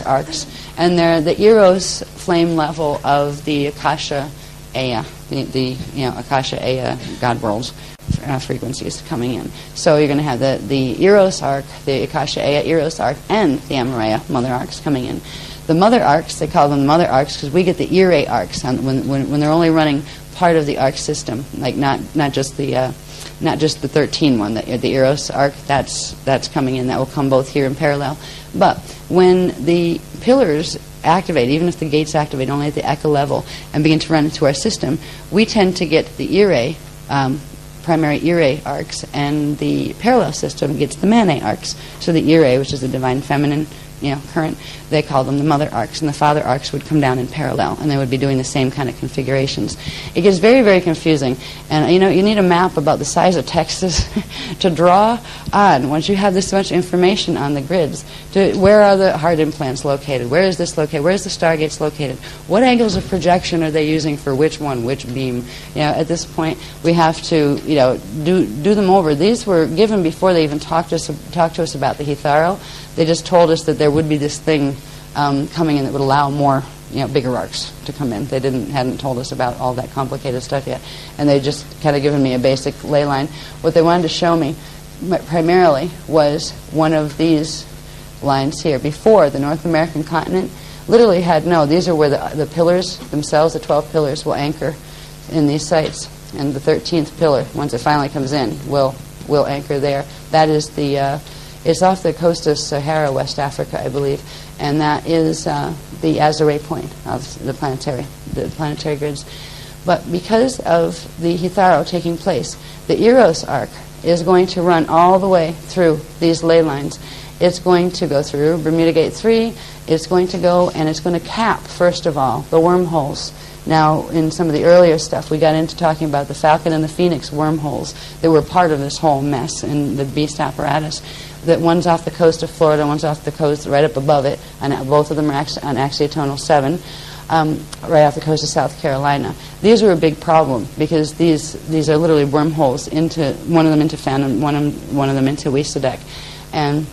arcs, and they're the Eros flame level of the Akasha Aya, the Akasha Aya God worlds frequencies coming in. So you're going to have the Eros arc, the Akasha Aya Eros arc, and the Amaraya mother arcs coming in. The mother arcs, they call them mother arcs because we get the Ire arcs when they're only running part of the arc system, like not just the 13 one, the Eros arc. That's coming in. That will come both here in parallel. But when the pillars activate, even if the gates activate only at the Eka level and begin to run into our system, we tend to get the Ire, primary Ire arcs, and the parallel system gets the Mane arcs. So the Ire, which is the divine feminine current, they call them the mother arcs, and the father arcs would come down in parallel, and they would be doing the same kind of configurations. It gets very, very confusing, and you need a map about the size of Texas to draw on once you have this much information on the grids. Where are the heart implants located? Where is this located? Where is the stargates located? What angles of projection are they using for which one, which beam? At this point, we have to do them over. These were given before they even talked to us about the Hitharo. They just told us that there would be this thing coming in that would allow more, bigger arcs to come in. They hadn't told us about all that complicated stuff yet, and they just kind of given me a basic ley line. What they wanted to show me primarily was one of these lines here. Before, the North American continent literally had these are where the pillars themselves, the 12 pillars, will anchor in these sites, and the 13th pillar, once it finally comes in, will anchor there. That is it's off the coast of Sahara, West Africa, I believe, and that is the Azure point of the planetary grids. But because of the Hitharo taking place, the Eros arc is going to run all the way through these ley lines. It's going to go through Bermuda Gate 3. It's going to go and it's going to cap, first of all, the wormholes. Now, in some of the earlier stuff, we got into talking about the Falcon and the Phoenix wormholes that were part of this whole mess in the beast apparatus. That one's off the coast of Florida, one's off the coast right up above it, and both of them are on axiatonal 7, right off the coast of South Carolina. These were a big problem because these are literally wormholes into one of them into Phantom, one of them into Wesadek, and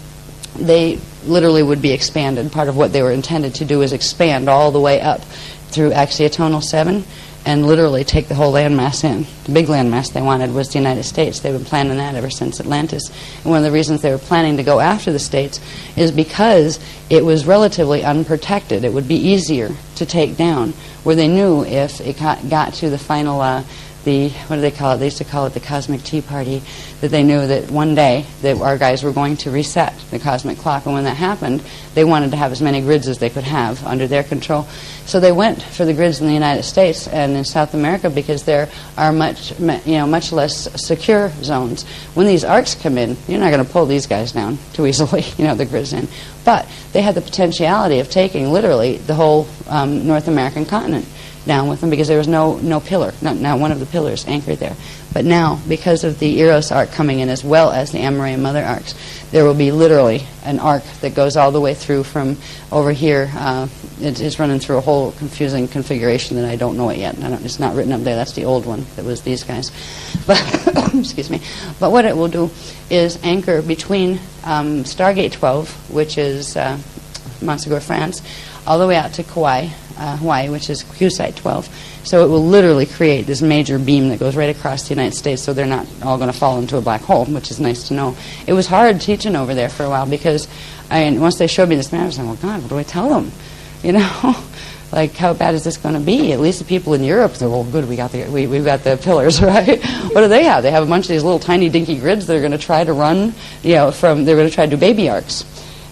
they literally would be expanded. Part of what they were intended to do is expand all the way up through axiatonal 7 and literally take the whole landmass in. The big landmass they wanted was the United States. They've been planning that ever since Atlantis. And one of the reasons they were planning to go after the States is because it was relatively unprotected. It would be easier to take down, where they knew if it got to the final, what do they call it? They used to call it the Cosmic Tea Party, that they knew that one day that our guys were going to reset the cosmic clock. And when that happened, they wanted to have as many grids as they could have under their control. So they went for the grids in the United States and in South America because there are much less secure zones. When these arcs come in, you're not going to pull these guys down too easily, the grids in. But they had the potentiality of taking literally the whole North American continent down with them because there was no pillar, not one of the pillars anchored there. But now, because of the Eros arc coming in as well as the Amaraya mother arcs, there will be literally an arc that goes all the way through from over here. It's running through a whole confusing configuration that I don't know it yet. It's not written up there. That's the old one that was these guys. But excuse me. But what it will do is anchor between Stargate 12, which is Montsegur, France, all the way out to Kauai, Hawaii, which is QSite 12. So it will literally create this major beam that goes right across the United States, so they're not all going to fall into a black hole, which is nice to know. It was hard teaching over there for a while because once they showed me this map, I was like, well, God, what do I tell them? Like, how bad is this going to be? At least the people in Europe, they're, well, good, we've got the pillars, right? What do they have? They have a bunch of these little tiny dinky grids that are going to try to run, they're going to try to do baby arcs.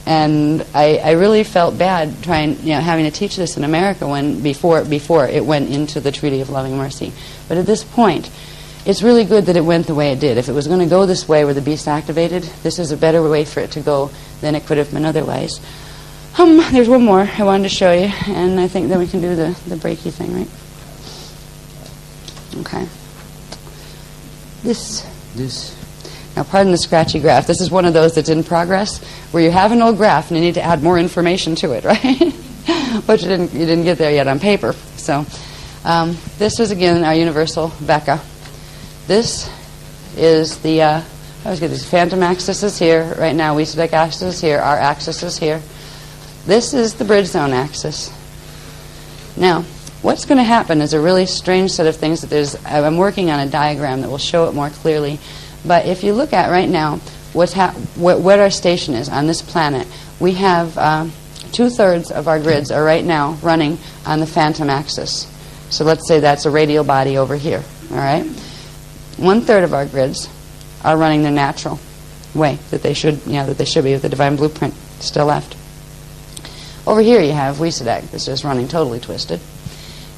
And I really felt bad having to teach this in America before it went into the Treaty of Loving Mercy. But at this point, it's really good that it went the way it did. If it was going to go this way where the beast activated, this is a better way for it to go than it could have been otherwise. There's one more I wanted to show you, and I think then we can do the breaky thing, right? Okay. This. Now, pardon the scratchy graph. This is one of those that's in progress, where you have an old graph and you need to add more information to it, right? But you didn't get there yet on paper. So, this is again our universal Becca. This is the I always get these phantom axis is here right now. Wesadek axis is here. Our axis is here. this is the bridge zone axis. Now, what's going to happen is a really strange set of things that I'm working on a diagram that will show it more clearly. But if you look at right now what our station is on this planet, we have 2/3 of our grids are right now running on the phantom axis. So let's say that's a radial body over here. All right, 1/3 of our grids are running their natural way that they should be with the divine blueprint still left. Over here you have Weesadag that's just running totally twisted.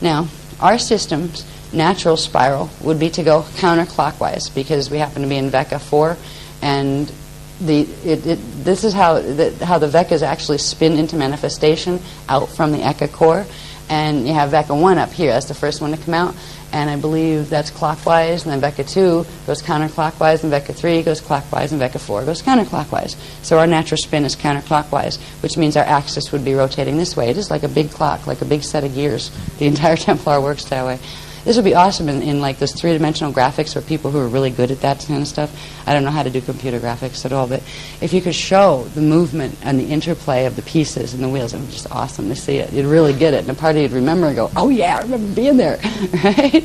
Now, our system's natural spiral would be to go counterclockwise because we happen to be in Vecca 4, and this is how the Veccas actually spin into manifestation out from the Eka core. And you have Vecca 1 up here. That's the first one to come out. And I believe that's clockwise. And then Vecca 2 goes counterclockwise. And Vecca 3 goes clockwise. And Vecca 4 goes counterclockwise. So our natural spin is counterclockwise, which means our axis would be rotating this way. It is like a big clock, like a big set of gears. The entire Templar works that way. This would be awesome in like those three-dimensional graphics for people who are really good at that kind of stuff. I don't know how to do computer graphics at all, but if you could show the movement and the interplay of the pieces and the wheels, it would be just awesome to see it. You'd really get it. And the party you'd remember and go, oh yeah, I remember being there, right?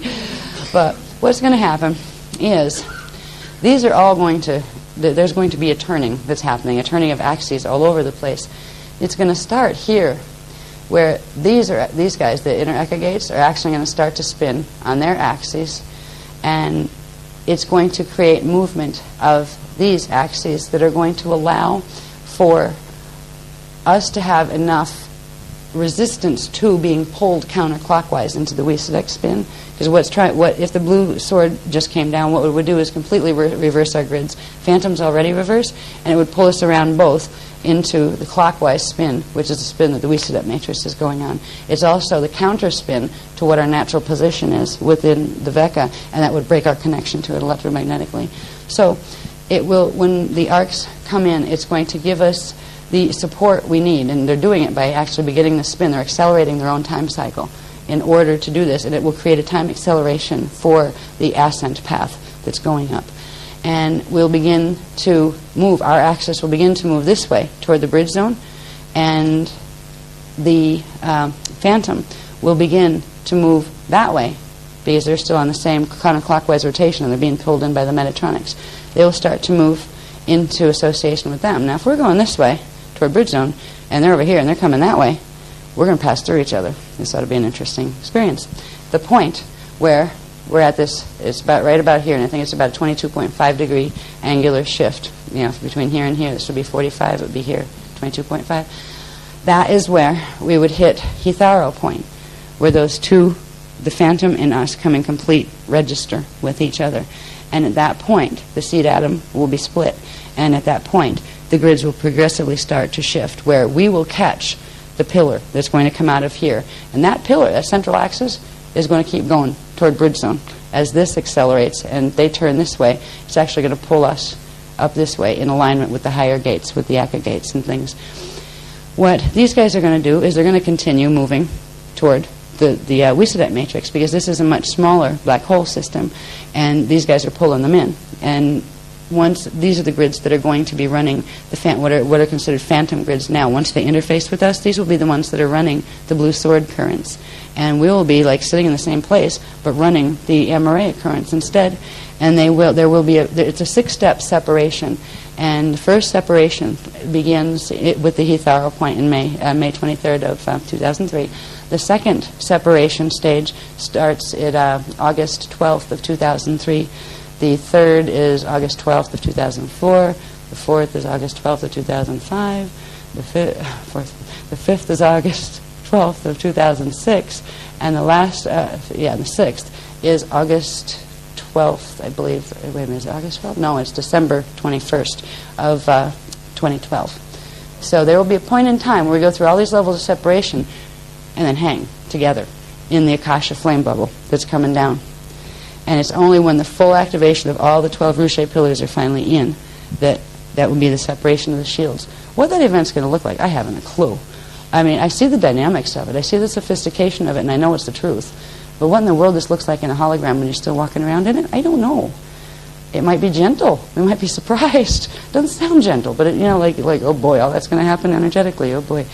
But what's going to happen is these are all going to, there's going to be a turning that's happening, a turning of axes all over the place. It's going to start here, where these guys, the inner Eka gates, are actually going to start to spin on their axes, and it's going to create movement of these axes that are going to allow for us to have enough resistance to being pulled counterclockwise into the Weesadag spin. Because if the blue sword just came down, what it would do is completely reverse our grids. Phantom's already reversed, and it would pull us around both into the clockwise spin, which is the spin that the Weesadag matrix is going on. It's also the counter spin to what our natural position is within the Vecca, and that would break our connection to it electromagnetically. So it will, when the arcs come in, it's going to give us the support we need, and they're doing it by actually beginning the spin. They're accelerating their own time cycle in order to do this, and it will create a time acceleration for the ascent path that's going up. And we'll begin to move, our axis will begin to move this way toward the bridge zone, and the phantom will begin to move that way because they're still on the same counterclockwise rotation and they're being pulled in by the Metatronics. They will start to move into association with them. Now, if we're going this way toward bridge zone and they're over here and they're coming that way, we're going to pass through each other. This ought to be an interesting experience. The point where we're at this, it's right about here, and I think it's about a 22.5 degree angular shift. Between here and here, this would be 45, it would be here, 22.5. That is where we would hit Hitharo point, where those two, the phantom and us, come in complete register with each other. And at that point, the seed atom will be split. And at that point, the grids will progressively start to shift, where we will catch the pillar that's going to come out of here. And that pillar, that central axis, is going to keep going toward bridge zone. As this accelerates and they turn this way, it's actually going to pull us up this way in alignment with the higher gates, with the Eka gates and things. What these guys are going to do is they're going to continue moving toward the Weesadag matrix, because this is a much smaller black hole system, and these guys are pulling them in. And once these are the grids that are going to be running what are considered phantom grids now. Once they interface with us, these will be the ones that are running the blue sword currents, and we will be like sitting in the same place but running the Amaray currents instead. And there will be it's a 6-step separation, and the first separation begins with the Hitharo point in May 23rd of 2003. The second separation stage starts at August 12th of 2003. The third is August 12th of 2004. The fourth is August 12th of 2005. The fifth is August 12th of 2006. And the last, the sixth is August 12th, I believe. Wait a minute, is it August 12th? No, it's December 21st of 2012. So there will be a point in time where we go through all these levels of separation and then hang together in the Akasha flame bubble that's coming down. And it's only when the full activation of all the 12 Ruche pillars are finally in that would be the separation of the shields. What that event's going to look like, I haven't a clue. I mean, I see the dynamics of it. I see the sophistication of it, and I know it's the truth. But what in the world this looks like in a hologram when you're still walking around in it, I don't know. It might be gentle. We might be surprised. It doesn't sound gentle, but like oh boy, all that's going to happen energetically. Oh boy.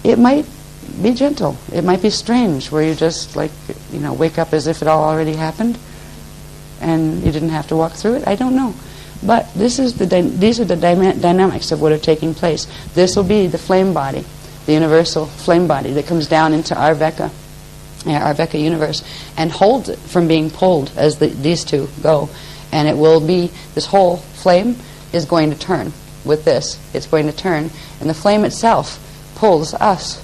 it might be gentle. It might be strange, where you just wake up as if it all already happened, and you didn't have to walk through it. I don't know. But these are the dynamics of what are taking place. This will be the flame body, the universal flame body that comes down into our Veka universe and holds it from being pulled as these two go. And it will be, this whole flame is going to turn with this. It's going to turn, and the flame itself pulls us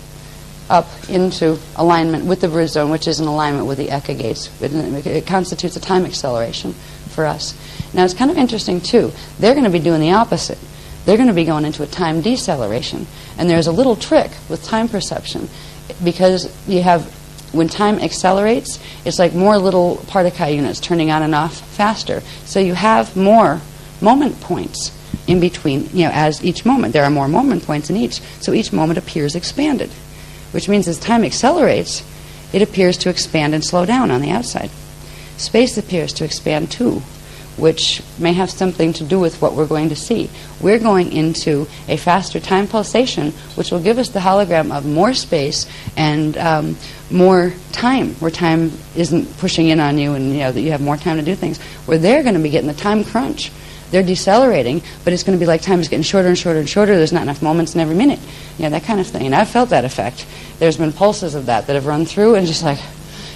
up into alignment with the root zone, which is in alignment with the Eka gates. It constitutes a time acceleration for us. Now, it's kind of interesting, too. They're going to be doing the opposite. They're going to be going into a time deceleration. And there's a little trick with time perception, because you have, when time accelerates, it's like more little particle units turning on and off faster. So you have more moment points in between, as each moment. There are more moment points in each, so each moment appears expanded, which means as time accelerates, it appears to expand and slow down on the outside. Space appears to expand too, which may have something to do with what we're going to see. We're going into a faster time pulsation, which will give us the hologram of more space and more time, where time isn't pushing in on you, and that you have more time to do things. Where they're going to be getting the time crunch. They're decelerating, but it's going to be like time is getting shorter and shorter and shorter. There's not enough moments in every minute. That kind of thing. And I've felt that effect. There's been pulses of that have run through, and just like,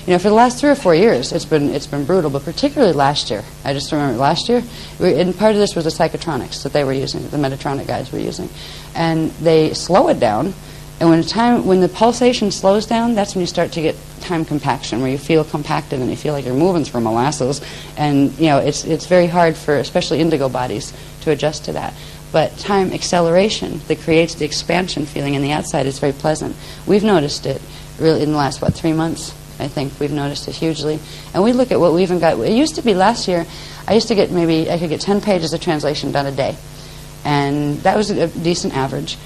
for the last 3 or 4 years, it's been brutal, but particularly last year. I just remember last year, and part of this was the psychotronics that they were using, the Metatronic guys were using. And they slow it down, and when the pulsation slows down, that's when you start to get time compaction, where you feel compacted and you feel like you're moving through molasses. And, it's very hard for especially indigo bodies to adjust to that. But time acceleration that creates the expansion feeling in the outside is very pleasant. We've noticed it really in the last, 3 months. I think we've noticed it hugely. And we look at what we even got. It used to be last year, I used to get I could get 10 pages of translation done a day. And that was a decent average.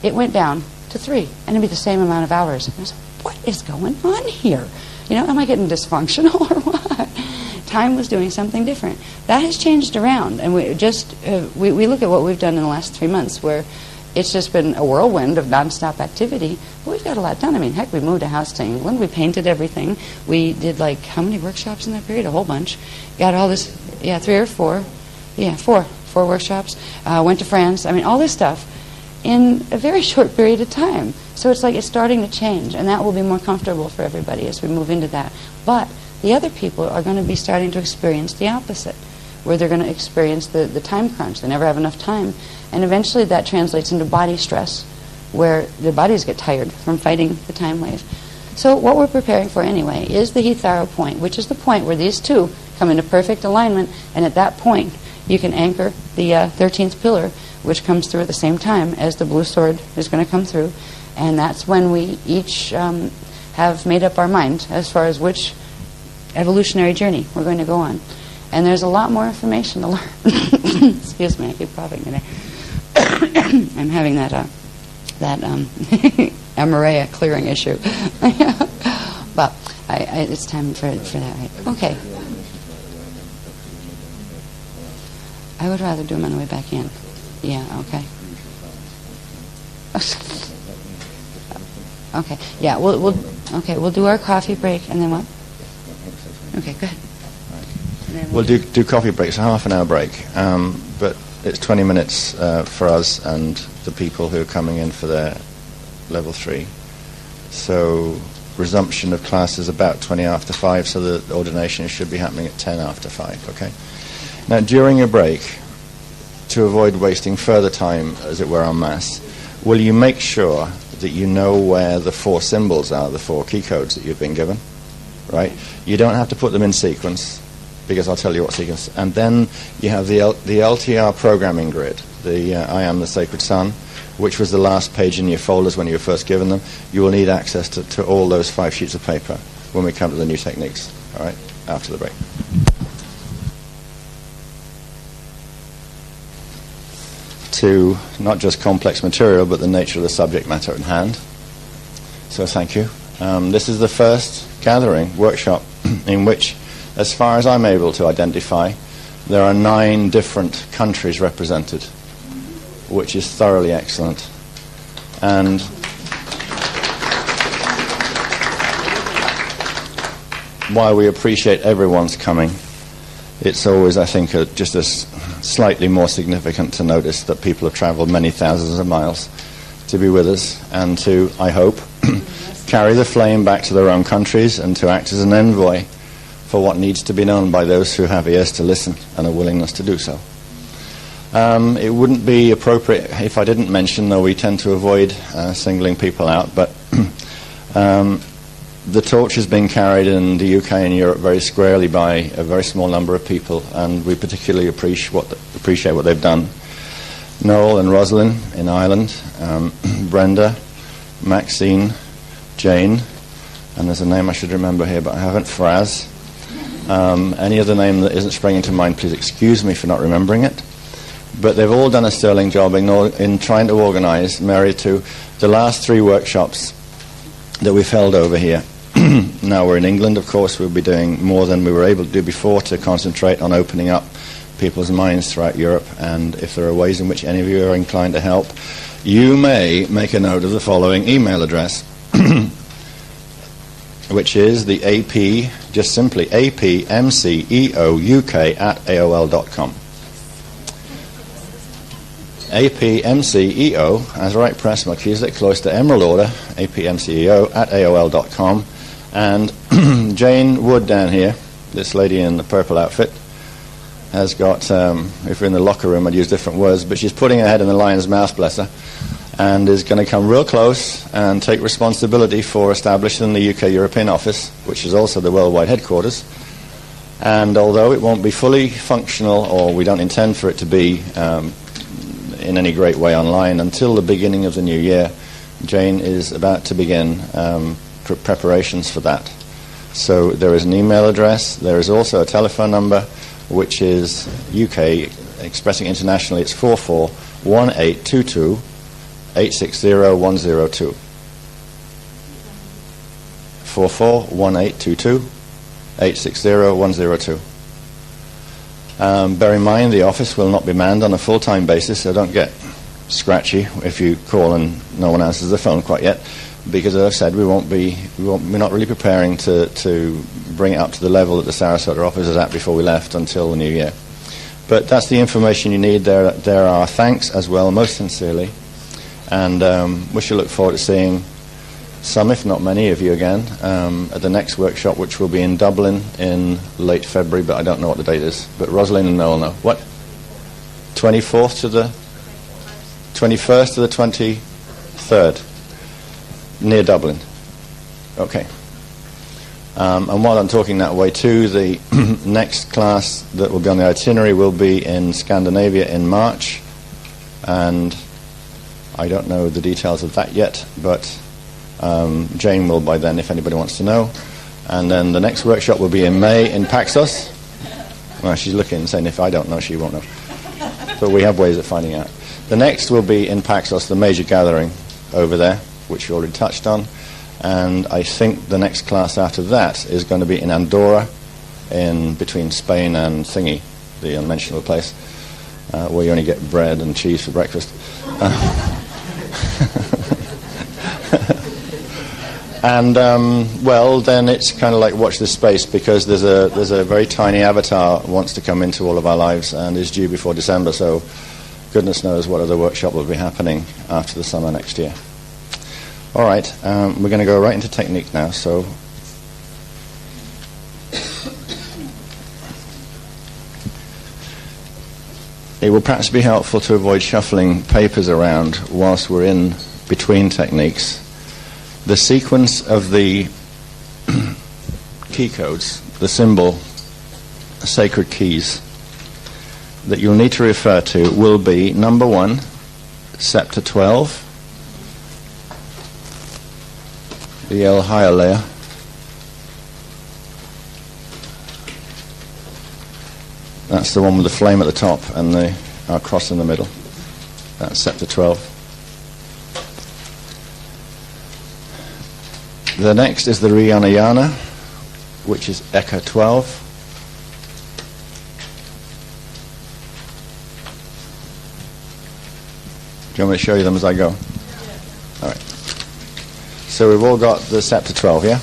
It went down to 3, and it'd be the same amount of hours. And I was like, what is going on here? Am I getting dysfunctional or what? Time was doing something different. That has changed around. And we look at what we've done in the last 3 months, where it's just been a whirlwind of nonstop activity. But we've got a lot done. Heck, we moved a house to England. We painted everything. We did, how many workshops in that period? A whole bunch. Got all this, 3 or 4. Yeah, 4 workshops. Went to France. All this stuff in a very short period of time. So it's starting to change, and that will be more comfortable for everybody as we move into that. But the other people are going to be starting to experience the opposite, where they're going to experience the time crunch. They never have enough time. And eventually that translates into body stress, where their bodies get tired from fighting the time wave. So what we're preparing for anyway is the Hitharo point, which is the point where these two come into perfect alignment, and at that point you can anchor the 13th pillar, which comes through at the same time as the blue sword is going to come through. And that's when we each have made up our mind as far as which evolutionary journey we're going to go on. And there's a lot more information to learn. Excuse me, I keep coughing today. I'm having that Amareya clearing issue. But it's time for that, right? Okay. I would rather do them on the way back in. Yeah, okay. Okay, yeah, we'll do our coffee break, and then what? Okay, good. We'll do coffee breaks, a half-an-hour break, but it's 20 minutes for us and the people who are coming in for their level 3. So resumption of class is about 20 after 5, so the ordination should be happening at 10 after 5, okay? Now, during your break, to avoid wasting further time, as it were, en masse, will you make sure that you know where the 4 symbols are, the 4 key codes that you've been given, right? You don't have to put them in sequence, because I'll tell you what sequence. And then you have the LTR programming grid, the I Am the Sacred Sun, which was the last page in your folders when you were first given them. You will need access to all those 5 sheets of paper when we come to the new techniques, all right, after the break. To not just complex material, but the nature of the subject matter at hand. So thank you. This is the first gathering, workshop, in which, as far as I'm able to identify, there are 9 different countries represented, which is thoroughly excellent. And while we appreciate everyone's coming, it's always, I think, just as slightly more significant to notice that people have traveled many thousands of miles to be with us and to, I hope, carry the flame back to their own countries and to act as an envoy for what needs to be known by those who have ears to listen and a willingness to do so. It wouldn't be appropriate if I didn't mention, though we tend to avoid singling people out, but the torch is being carried in the UK and Europe very squarely by a very small number of people, and we particularly appreciate what they've done. Noel and Rosalind in Ireland, Brenda, Maxine, Jane, and there's a name I should remember here, but I haven't, Fraz. Any other name that isn't springing to mind, please excuse me for not remembering it. But they've all done a sterling job in trying to organise, Mary, to the last 3 workshops that we've held over here. Now we're in England, of course. We'll be doing more than we were able to do before to concentrate on opening up people's minds throughout Europe. And if there are ways in which any of you are inclined to help, you may make a note of the following email address, which is the AP, just simply apmceouk@aol.com. apmceo, as right press Melchizedek Cloister Emerald Order, apmceo@aol.com. And Jane Wood down here, this lady in the purple outfit, has got, if we're in the locker room I'd use different words, but she's putting her head in the lion's mouth, bless her, and is going to come real close and take responsibility for establishing the UK European office, which is also the worldwide headquarters. And although it won't be fully functional, or we don't intend for it to be in any great way online until the beginning of the new year, Jane is about to begin preparations for that. So there is an email address. There is also a telephone number, which is UK, expressing internationally, it's 441822 860-102. 441822 860-102. Bear in mind, the office will not be manned on a full-time basis, so don't get scratchy if you call and no one answers the phone quite yet, because as I've said, we're not really preparing to bring it up to the level that the Sarasota office is at before we left until the new year. But that's the information you need. There are thanks as well, most sincerely, and we shall look forward to seeing some, if not many, of you again at the next workshop, which will be in Dublin in late February, but I don't know what the date is. But Rosalind and Noel know. What? 24th to the 21st to the 23rd, near Dublin. Okay. And while I'm talking that way too, the next class that will be on the itinerary will be in Scandinavia in March, and I don't know the details of that yet, but Jane will by then, if anybody wants to know. And then the next workshop will be in May in Paxos. Well, she's looking and saying if I don't know, she won't know. But we have ways of finding out. The next will be in Paxos, the major gathering over there, which you already touched on. And I think the next class after that is going to be in Andorra, in between Spain and Thingy, the unmentionable place, where you only get bread and cheese for breakfast. And well, then it's kind of like watch this space, because there's a very tiny avatar wants to come into all of our lives and is due before December. So goodness knows what other workshop will be happening after the summer next year. All right, we're going to go right into technique now. So it will perhaps be helpful to avoid shuffling papers around whilst we're in between techniques. The sequence of the key codes, the symbol sacred keys that you'll need to refer to will be number 1, scepter 12, the El Hialeah, that's the one with the flame at the top and the cross in the middle. That's scepter 12. The next is the Riyanayana, which is Eka 12. Do you want me to show you them as I go? All right. So we've all got the scepter 12, yeah?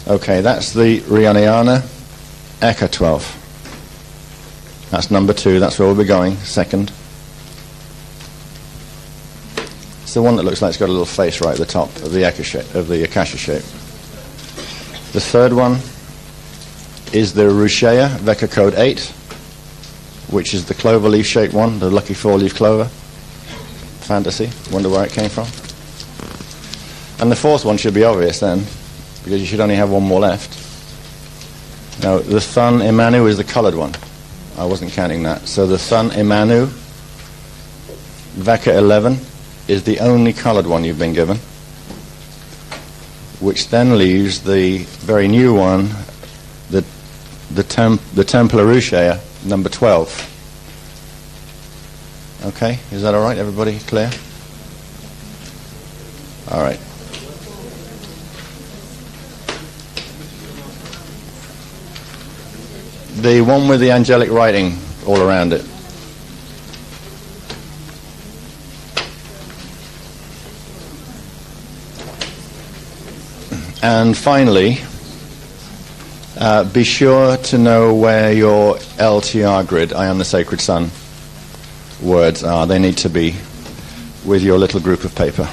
Okay, that's the Rihanayana Eka 12. That's number 2. That's where we'll be going. Second. It's the one that looks like it's got a little face right at the top of the Akasha shape. The third one is the Rushaya Veka code 8, which is the clover leaf shaped one, the lucky 4-leaf clover. Fantasy. Wonder where it came from. And the fourth one should be obvious then, because you should only have one more left. Now, the Thun Imanu is the coloured one. I wasn't counting that. So the Thun Imanu Veka 11 is the only coloured one you've been given, which then leaves the very new one, the Templar Rushaya, number 12. Okay, is that all right? Everybody clear? All right. The one with the angelic writing all around it. And finally, be sure to know where your LTR grid, I am the Sacred Son, words are. They need to be with your little group of paper.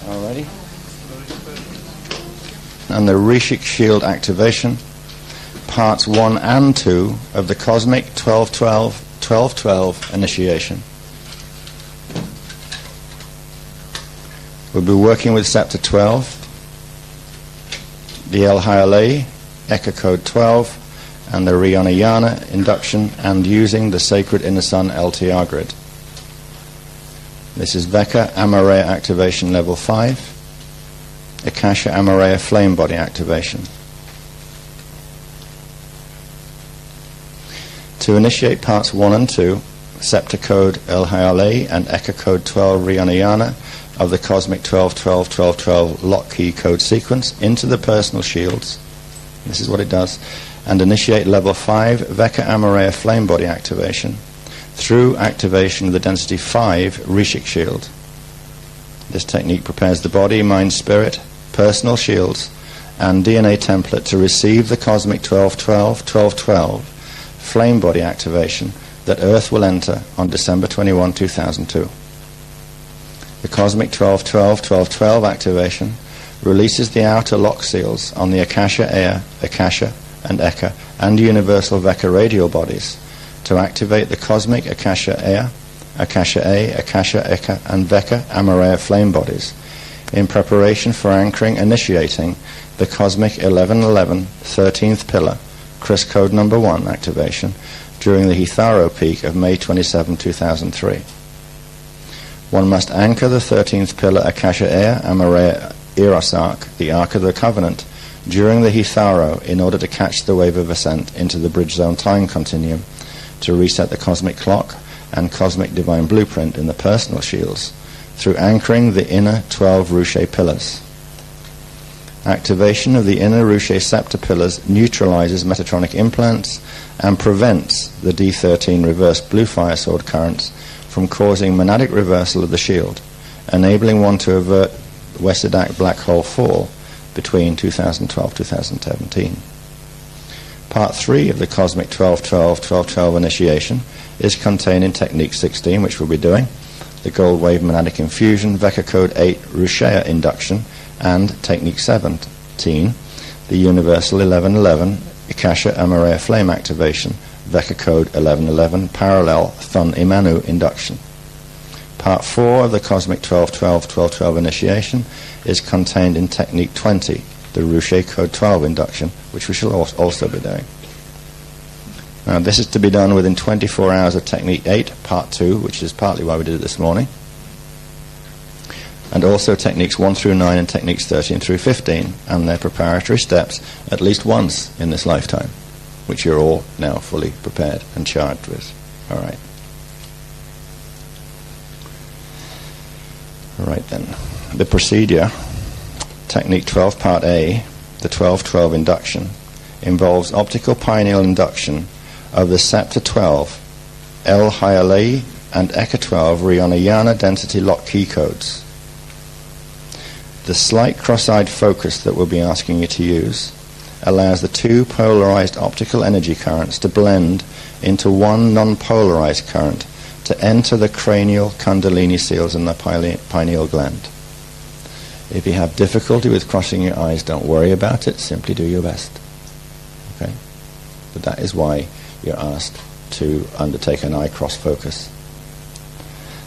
Alrighty. And the Rishik Shield activation, parts 1 and 2 of the Cosmic 12-12-12-12 initiation. We'll be working with Scepter 12, the El Hayalei, Eka Code 12, and the Rihanayana induction, and using the Sacred Inner Sun LTR grid. This is Veka Amareya activation level 5, Akasha Amareya flame body activation. To initiate parts 1 and 2, Scepter Code El Hayalei and Eka Code 12 Rihanayana of the Cosmic 12-12-12-12 lock key code sequence into the personal shields. This is what it does. And initiate level 5 Veka Amareya flame body activation through activation of the density 5 Rishik shield. This technique prepares the body, mind, spirit, personal shields, and DNA template to receive the Cosmic 12-12-12-12 flame body activation that Earth will enter on December 21, 2002. The Cosmic 12-12-12-12 activation releases the outer lock seals on the Akasha Aya, Akasha, and Eka, and Universal Veka radial bodies to activate the Cosmic Akasha Aya, Akasha A, Akasha Eka, and Veka Amareya flame bodies in preparation for initiating the Cosmic 1111 13th pillar, Chris Code number 1 activation during the Hitharo peak of May 27, 2003. One must anchor the 13th pillar Akasha Aya, Amareya Eros Arc, the Ark of the Covenant, during the Hitharo in order to catch the wave of ascent into the bridge zone time continuum to reset the cosmic clock and cosmic divine blueprint in the personal shields through anchoring the inner 12 Rushe pillars. Activation of the inner Rushe scepter pillars neutralizes Metatronic implants and prevents the D13 reverse blue fire sword currents from causing monadic reversal of the shield, enabling one to avert Wesedak black hole fall between 2012-2017. Part 3 of the Cosmic 12-12-12-12 initiation is contained in Technique 16, which we'll be doing, the Gold Wave Monadic Infusion, Veka Code 8 Rushaya Induction, and Technique 17, the Universal 1111 Akasha Amareya Flame Activation, Veka Code 1111 Parallel Thun Imanu Induction. Part 4 of the Cosmic 12-12-12-12 initiation is contained in Technique 20, the Rouchet Code 12 induction, which we shall also be doing. Now, this is to be done within 24 hours of Technique 8, Part 2, which is partly why we did it this morning, and also Techniques 1 through 9 and Techniques 13 through 15, and their preparatory steps at least once in this lifetime, which you're all now fully prepared and charged with. All right. All right then. The procedure, Technique 12, Part A, the 12-12 induction, involves optical pineal induction of the Scepter 12, L Hyalei and Eka 12 Rihanayana density lock key codes. The slight cross-eyed focus that we'll be asking you to use allows the two polarized optical energy currents to blend into one non-polarized current to enter the cranial kundalini seals in the pineal gland. If you have difficulty with crossing your eyes, don't worry about it, simply do your best. Okay? But that is why you're asked to undertake an eye cross focus.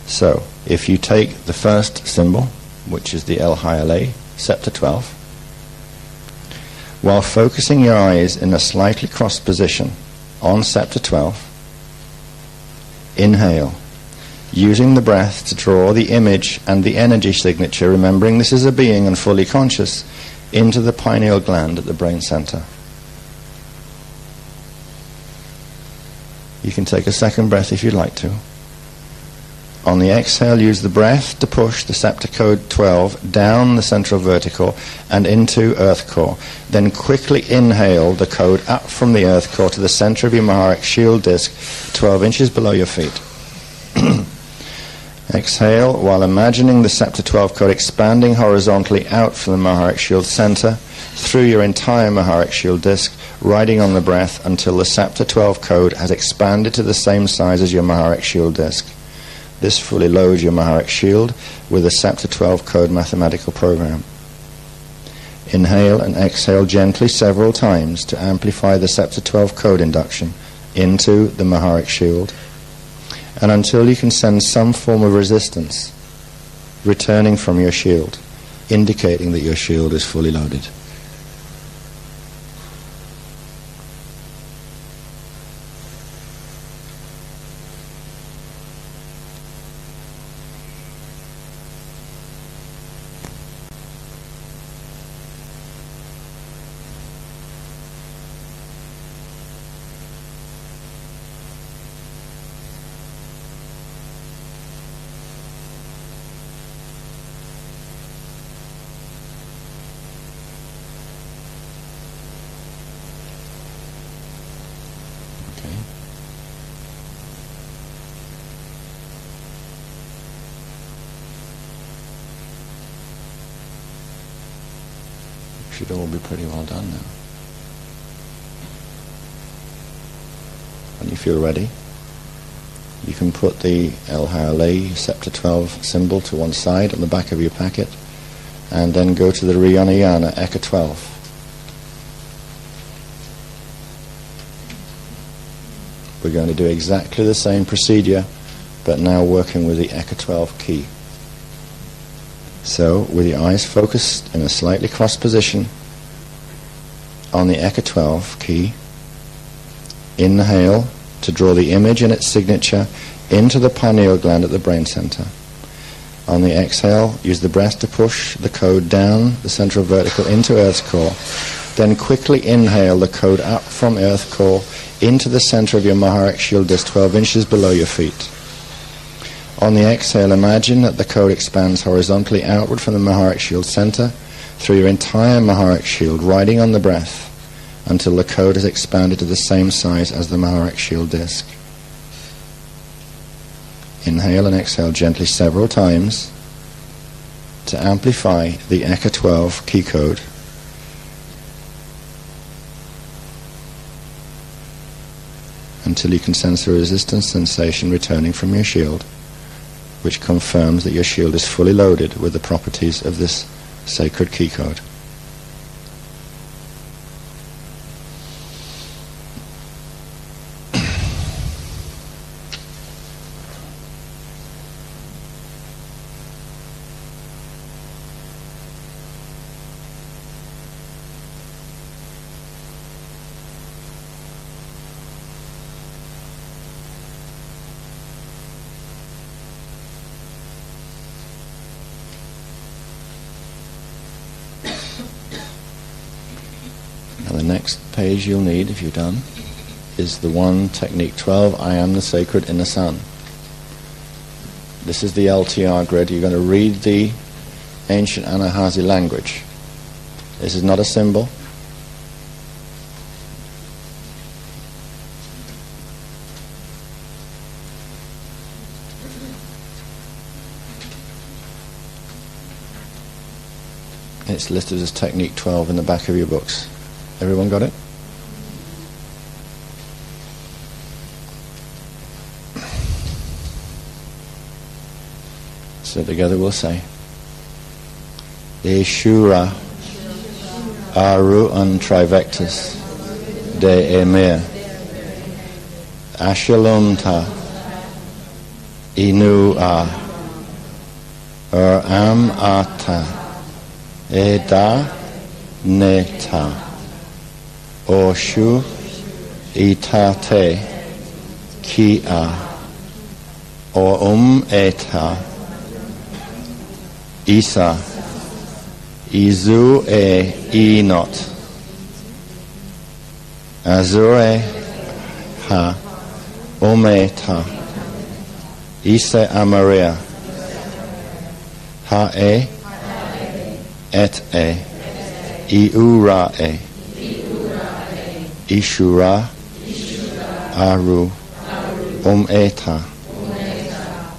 So, if you take the first symbol, which is the El Hyalei, Scepter 12, while focusing your eyes in a slightly crossed position on Scepter 12, inhale, using the breath to draw the image and the energy signature, remembering this is a being and fully conscious, into the pineal gland at the brain center. You can take a second breath if you'd like to. On the exhale, use the breath to push the Scepter Code 12 down the central vertical and into Earth Core. Then quickly inhale the code up from the Earth Core to the center of your Maharic shield disc, 12 inches below your feet. Exhale while imagining the Scepter 12 code expanding horizontally out from the Maharic shield center through your entire Maharic shield disc, riding on the breath until the Scepter 12 code has expanded to the same size as your Maharic shield disc. This fully loads your Maharic shield with the Scepter 12 code mathematical program. Inhale and exhale gently several times to amplify the Scepter 12 code induction into the Maharic shield, and until you can sense some form of resistance returning from your shield, indicating that your shield is fully loaded. Should all be pretty well done now. When you feel ready, you can put the El Hyalei Scepter 12 symbol to one side on the back of your packet, and then go to the Rihanayana Eka 12. We're going to do exactly the same procedure, but now working with the Eka 12 key. So, with your eyes focused in a slightly crossed position on the Eka 12 key, inhale to draw the image and its signature into the pineal gland at the brain center. On the exhale, use the breath to push the code down the central vertical into Earth's core. Then quickly inhale the code up from Earth core into the center of your Maharic shield disc 12 inches below your feet. On the exhale, imagine that the code expands horizontally outward from the Maharic shield center through your entire Maharic shield, riding on the breath until the code has expanded to the same size as the Maharic shield disc. Inhale and exhale gently several times to amplify the Eka 12 key code. Until you can sense a resistance sensation returning from your shield, which confirms that your shield is fully loaded with the properties of this sacred key code. Now the next page you'll need, if you're done, is the one, technique 12, I am the sacred inner sun. This is the LTR grid. You're going to read the ancient Anahazi language. This is not a symbol. It's listed as technique 12 in the back of your books. Everyone got it? So together we'll say, Eshura Aru un Trivectus de Emir Ashalunta Inu A Am Ata Eda Neta Oshu Itate Kia O Eta Isa Izu Enot Azure Ha Ometa Isa Amaria Ha Et Iura Ishura Aru Eta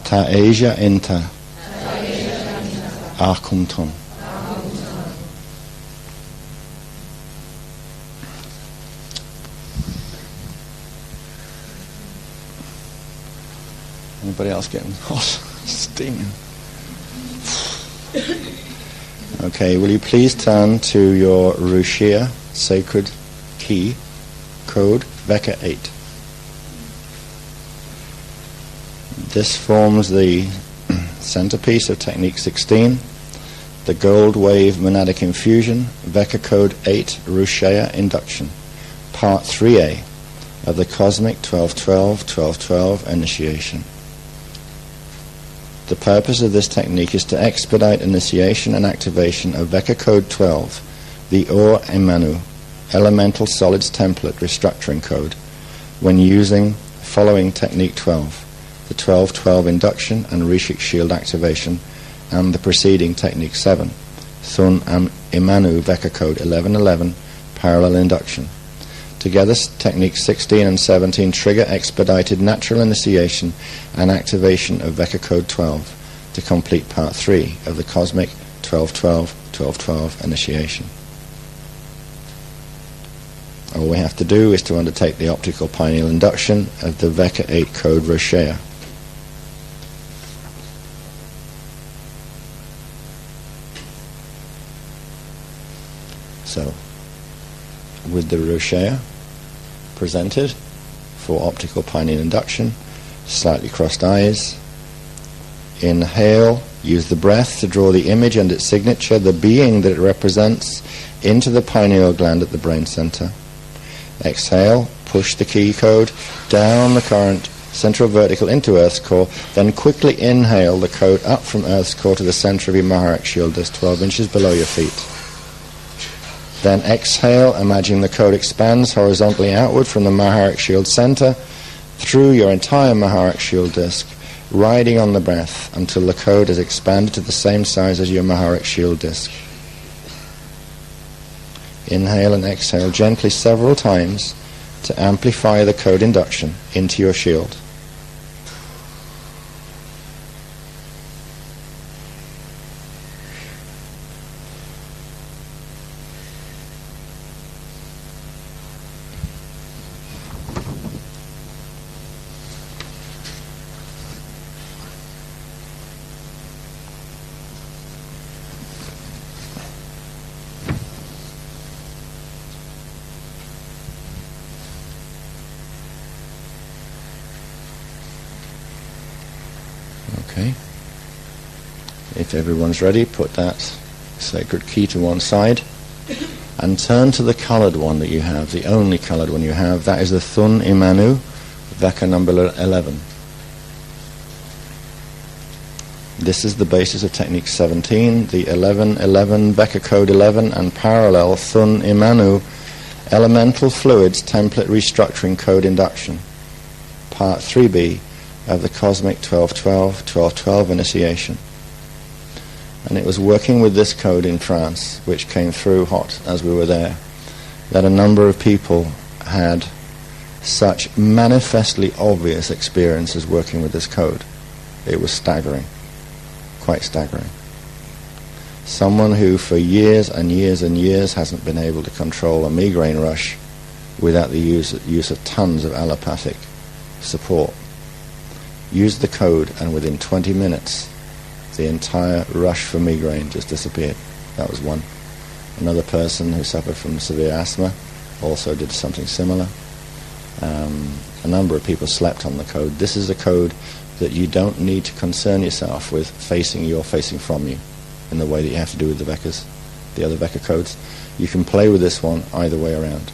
Taeja Enta Akumton. Anybody else getting hot? Steaming. Okay, will you please turn to your Rushia sacred key code Veka 8. This forms the centerpiece of Technique 16, the Gold Wave Monadic Infusion, Veka Code 8 Rushaya Induction, Part 3A of the Cosmic 12-12-12-12 Initiation. The purpose of this technique is to expedite initiation and activation of Veka Code 12, the Or Emanu, Elemental Solids Template Restructuring Code, when using following Technique 12. The 12-12 induction and Rishik shield activation, and the preceding Technique 7, Thun Imanu Veka Code 1111 parallel induction. Together, Techniques 16 and 17 trigger expedited natural initiation and activation of Veka Code 12 to complete Part 3 of the Cosmic 12-12-12-12 initiation. All we have to do is to undertake the optical pineal induction of the Veka 8 code Roshea. So, with the Roshea presented for optical pineal induction, slightly crossed eyes, inhale, use the breath to draw the image and its signature, the being that it represents, into the pineal gland at the brain center. Exhale, push the key code down the current central vertical into Earth's core, then quickly inhale the code up from Earth's core to the center of your Maharak shield disc, 12 inches below your feet. Then exhale, imagine the code expands horizontally outward from the Maharak shield center through your entire Maharak shield disc, riding on the breath until the code is expanded to the same size as your Maharak shield disc. Inhale and exhale gently several times to amplify the code induction into your shield. Okay. If everyone's ready, put that sacred key to one side and turn to the coloured one that you have, the only coloured one you have. That is the Thun Imanu, Veka number 11. This is the basis of Technique 17, the 11-11 Veka Code 11 and parallel Thun Imanu Elemental Fluids Template Restructuring Code Induction, Part 3B of the Cosmic 1212 Initiation. And it was working with this code in France, which came through hot as we were there, that a number of people had such manifestly obvious experiences working with this code. It was staggering, quite staggering. Someone who for years and years and years hasn't been able to control a migraine rush without the use of tons of allopathic support used the code, and within 20 minutes the entire rush for migraine just disappeared. That was one. Another person who suffered from severe asthma also did something similar. A number of people slept on the code. This is a code that you don't need to concern yourself with facing you or facing from you in the way that you have to do with the Vekas, the other Veka codes. You can play with this one either way around.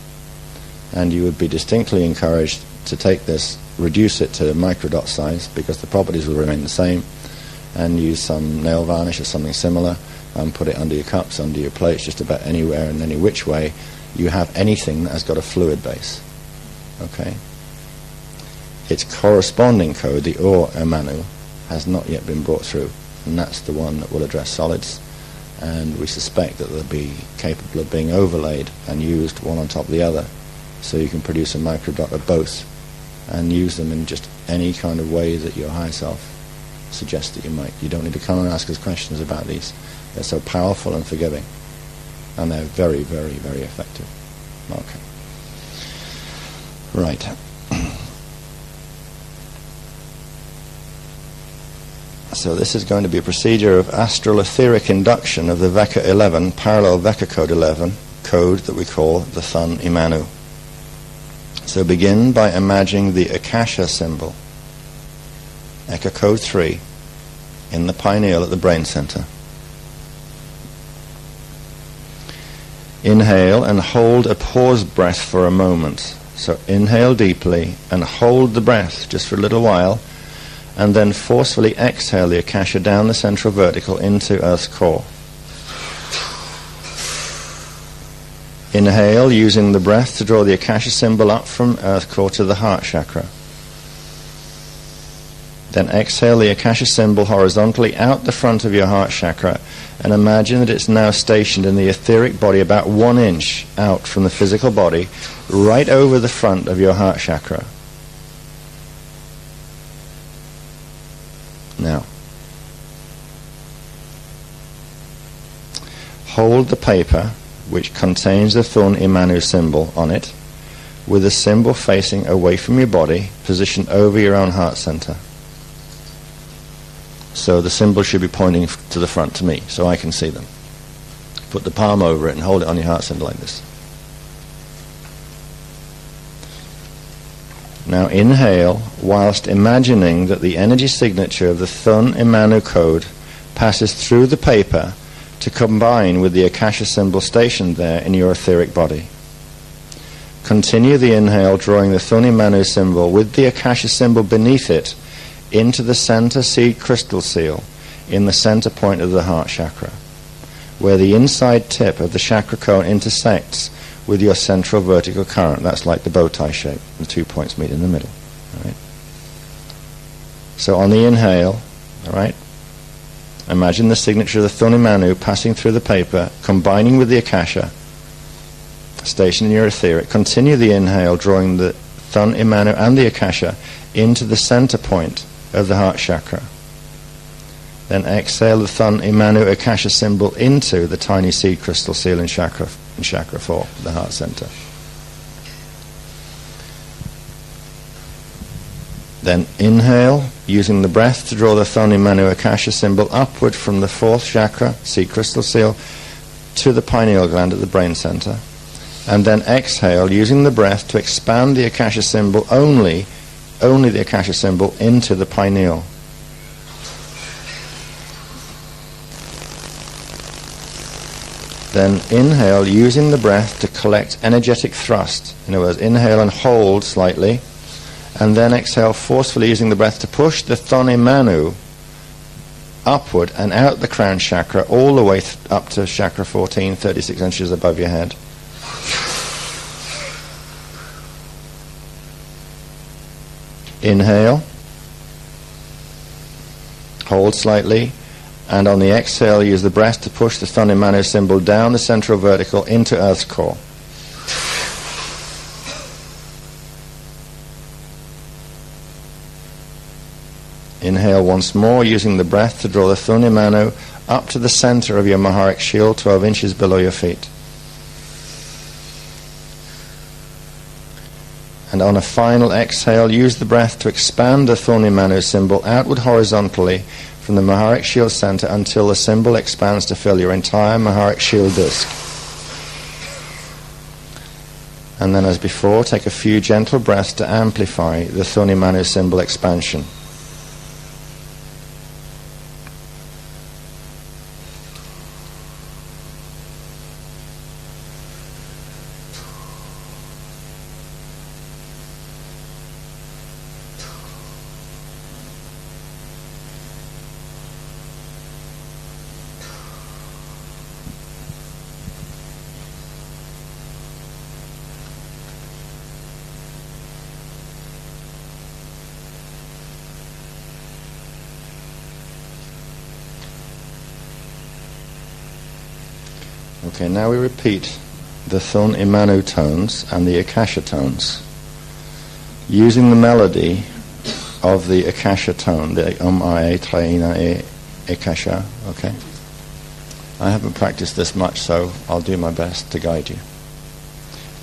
And you would be distinctly encouraged to take this, reduce it to microdot size, because the properties will remain the same, and use some nail varnish or something similar, and put it under your cups, under your plates, just about anywhere and any which way you have anything that has got a fluid base. Okay? Its corresponding code, the Ur-Emanu, has not yet been brought through, and that's the one that will address solids, and we suspect that they'll be capable of being overlaid and used one on top of the other, so you can produce a microdot of both and use them in just any kind of way that your higher self suggests that you might. You don't need to come and ask us questions about these. They're so powerful and forgiving, and they're very, very, very effective. Okay. Right. So this is going to be a procedure of astral etheric induction of the Veka 11, parallel Veka code 11, code that we call the Thun Imanu. So begin by imagining the Akasha symbol, Eka code 3, in the pineal at the brain center. Inhale and hold a pause breath for a moment. So inhale deeply and hold the breath just for a little while, and then forcefully exhale the Akasha down the central vertical into Earth's core. Inhale, using the breath to draw the Akasha symbol up from Earth core to the heart chakra. Then exhale the Akasha symbol horizontally out the front of your heart chakra, and imagine that it's now stationed in the etheric body about 1 inch out from the physical body, right over the front of your heart chakra. Now, hold the paper which contains the Thun Imanu symbol on it, with the symbol facing away from your body, positioned over your own heart center. So the symbol should be pointing to the front to me, so I can see them. Put the palm over it and hold it on your heart center like this. Now inhale, whilst imagining that the energy signature of the Thun Imanu code passes through the paper to combine with the Akasha symbol stationed there in your etheric body. Continue the inhale, drawing the Thun Imanu symbol with the Akasha symbol beneath it into the center seed crystal seal in the center point of the heart chakra, where the inside tip of the chakra cone intersects with your central vertical current. That's like the bow tie shape. The 2 points meet in the middle. All right? So on the inhale, all right, imagine the signature of the Thun Imanu passing through the paper, combining with the Akasha, stationed in your etheric. Continue the inhale, drawing the Thun Imanu and the Akasha into the center point of the heart chakra. Then exhale the Thun Imanu Akasha symbol into the tiny seed crystal seal in chakra 4, the heart center. Then inhale, using the breath to draw the Thun Imanu Akasha symbol upward from the 4th chakra, seed crystal seal, to the pineal gland at the brain center. And then exhale, using the breath to expand the Akasha symbol, only the Akasha symbol, into the pineal. Then inhale, using the breath to collect energetic thrust. In other words, inhale and hold slightly, and then exhale forcefully, using the breath to push the Thun Imanu upward and out the crown chakra, all the way up to chakra 14, 36 inches above your head. Inhale. Hold slightly. And on the exhale, use the breath to push the Thun Manu symbol down the central vertical into Earth's core. Inhale once more, using the breath to draw the Thun Manu up to the center of your Maharic shield, 12 inches below your feet. And on a final exhale, use the breath to expand the Thun Manu symbol outward horizontally from the Maharic shield center until the symbol expands to fill your entire Maharic shield disc. And then, as before, take a few gentle breaths to amplify the Thun Manu symbol expansion. Okay, now we repeat the Thun Manu tones and the Akasha tones, using the melody of the Akasha tone, the A, Traina, E, Akasha, okay? I haven't practiced this much, so I'll do my best to guide you.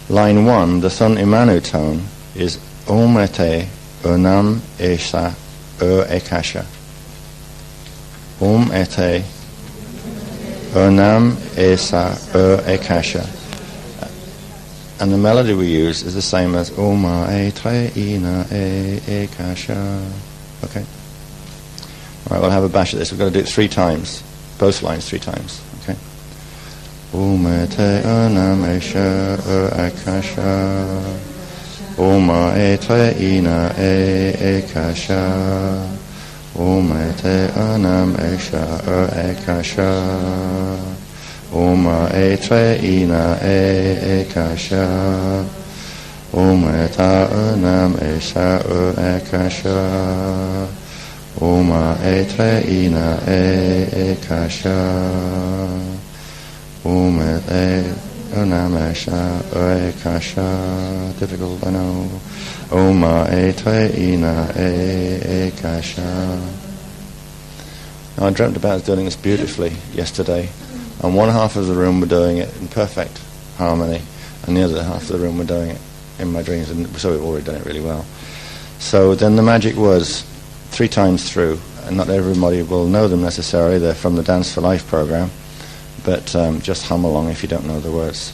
Line 1, the Thun Manu tone, is Ete, Unam, Esa, Akasha. Ete, Onam Esa Akasha. And the melody we use is the same as Oma E Treina E Akasha. Okay? Alright, we'll have a bash at this. We've got to do it 3 times. Both lines 3 times. Okay? Oma Te Onam Esha Akasha. Oma E Treina E Akasha. Oma Te Anam Esha Akasha. Oma E Treina E Akasha. Oma Ta Anam Esha Akasha. Oma E Treina E Akasha. Oma E Anam Esha Akasha. Difficult, I know. Oma E Treina E Akasha. Now, I dreamt about doing this beautifully yesterday, and one half of the room were doing it in perfect harmony, and the other half of the room were doing it in my dreams, and so we've already done it really well. So then the magic was 3 times through, and not everybody will know them necessarily. They're from the Dance for Life program, but just hum along if you don't know the words.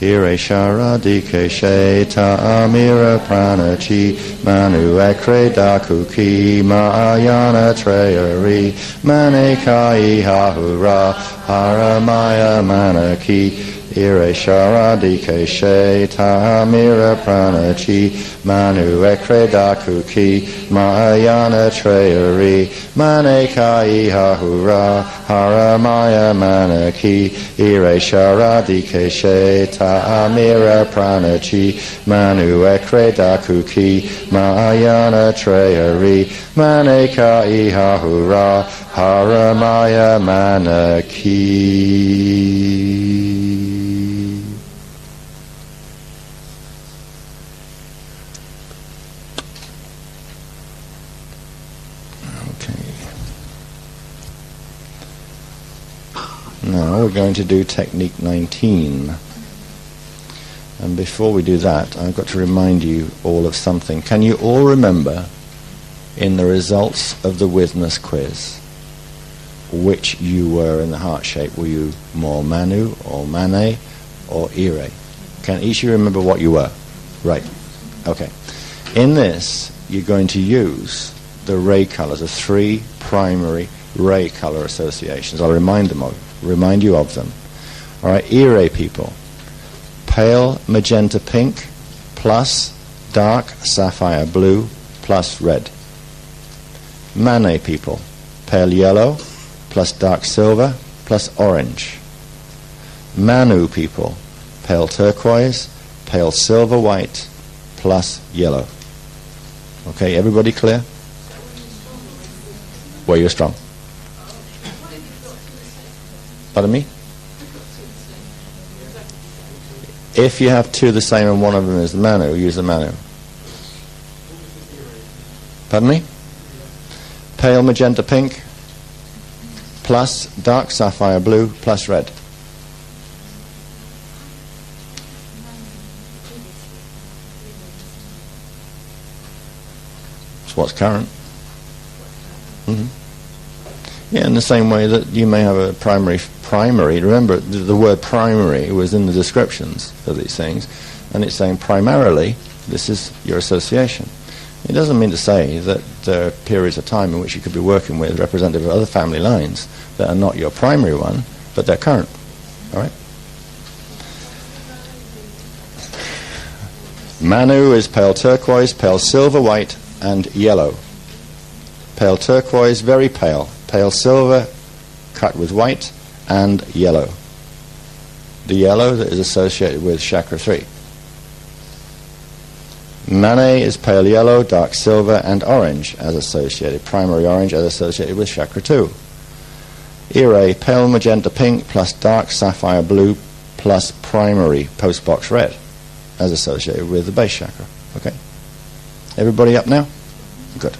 Ire sharadike sheta amira pranachi manu ekre dakuki ma'ayana treyari manekai hahura haramaya manaki. Ire sharadike sheta amira pranachi manu ekre dakuki ma'ayana treyari manekai hahura haramaya manaki. Ire sharadike sheta Amira pranachi manu ekre dakuki ma'ayana treyari maneka ihahura haramaya manaki. Okay. Now we're going to do technique 19. And before we do that, I've got to remind you all of something. Can you all remember in the results of the witness quiz which you were in the heart shape? Were you more Manu or Mane or Ire? Can each of you remember what you were? Right. Okay. In this, you're going to use the ray colors, the 3 primary ray color associations. I'll remind you of them. All right, Ire people. Pale magenta pink plus dark sapphire blue plus red. Mane people, pale yellow plus dark silver plus orange. Manu people, pale turquoise, pale silver white plus yellow. Okay, everybody clear? Where you're strong. Pardon me? If you have two the same and one of them is the Manu, use the Manu. Pardon me? Pale magenta pink plus dark sapphire blue plus red. It's what's current. Yeah, in the same way that you may have a primary. Remember, the word primary was in the descriptions of these things, and it's saying primarily, this is your association. It doesn't mean to say that there are periods of time in which you could be working with representative of other family lines that are not your primary one, but they're current. All right? Manu is pale turquoise, pale silver, white, and yellow. Pale turquoise, very pale. Pale silver, cut with white, and yellow. The yellow that is associated with chakra 3. Mane is pale yellow, dark silver, and orange as associated. Primary orange as associated with chakra 2. Ire, pale magenta pink plus dark sapphire blue plus primary postbox red as associated with the base chakra. Okay? Everybody up now? Good.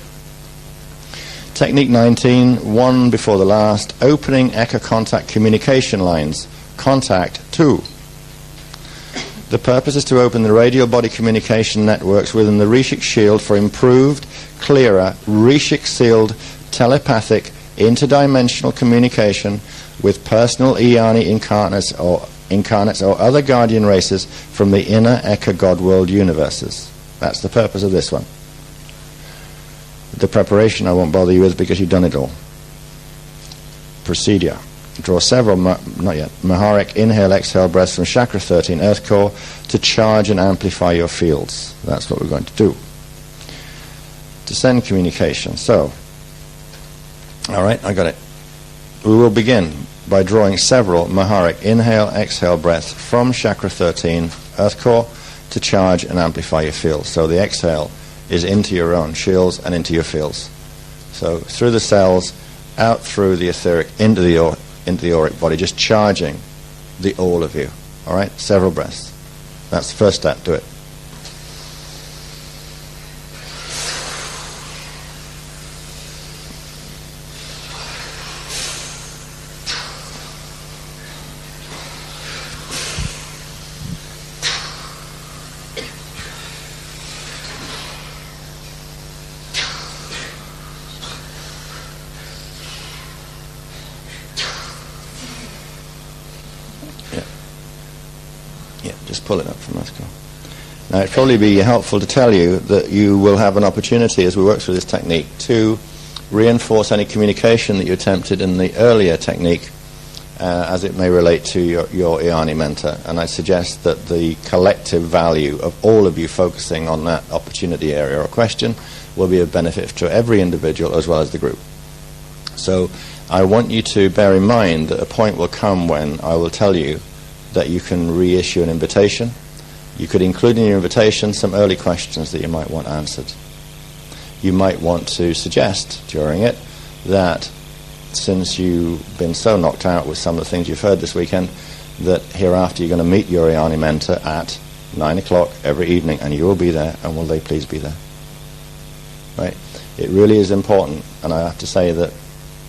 Technique 19, one before the last, opening Eka contact communication lines. Contact 2. The purpose is to open the radial body communication networks within the Rishik shield for improved, clearer, Rishik sealed, telepathic, interdimensional communication with personal Eani incarnates or other guardian races from the inner Eka God world universes. That's the purpose of this one. The preparation I won't bother you with because you've done it all. Procedure. Draw several, Maharic inhale, exhale breaths from chakra 13, earth core, to charge and amplify your fields. That's what we're going to do. To send communication. So, all right, I got it. We will begin by drawing several Maharic inhale, exhale breaths from chakra 13, earth core, to charge and amplify your fields. So the exhale is into your own shields and into your fields. So through the cells, out through the etheric, into the auric body, just charging the all of you. All right? Several breaths. That's the first step. Do it. Pull it up from Moscow. Now, it'd probably be helpful to tell you that you will have an opportunity as we work through this technique to reinforce any communication that you attempted in the earlier technique as it may relate to your Eani mentor. And I suggest that the collective value of all of you focusing on that opportunity area or question will be of benefit to every individual as well as the group. So I want you to bear in mind that a point will come when I will tell you that you can reissue an invitation. You could include in your invitation some early questions that you might want answered. You might want to suggest during it that since you've been so knocked out with some of the things you've heard this weekend, that hereafter you're going to meet your Eani mentor at 9 o'clock every evening, and you will be there, and will they please be there? Right? It really is important, and I have to say that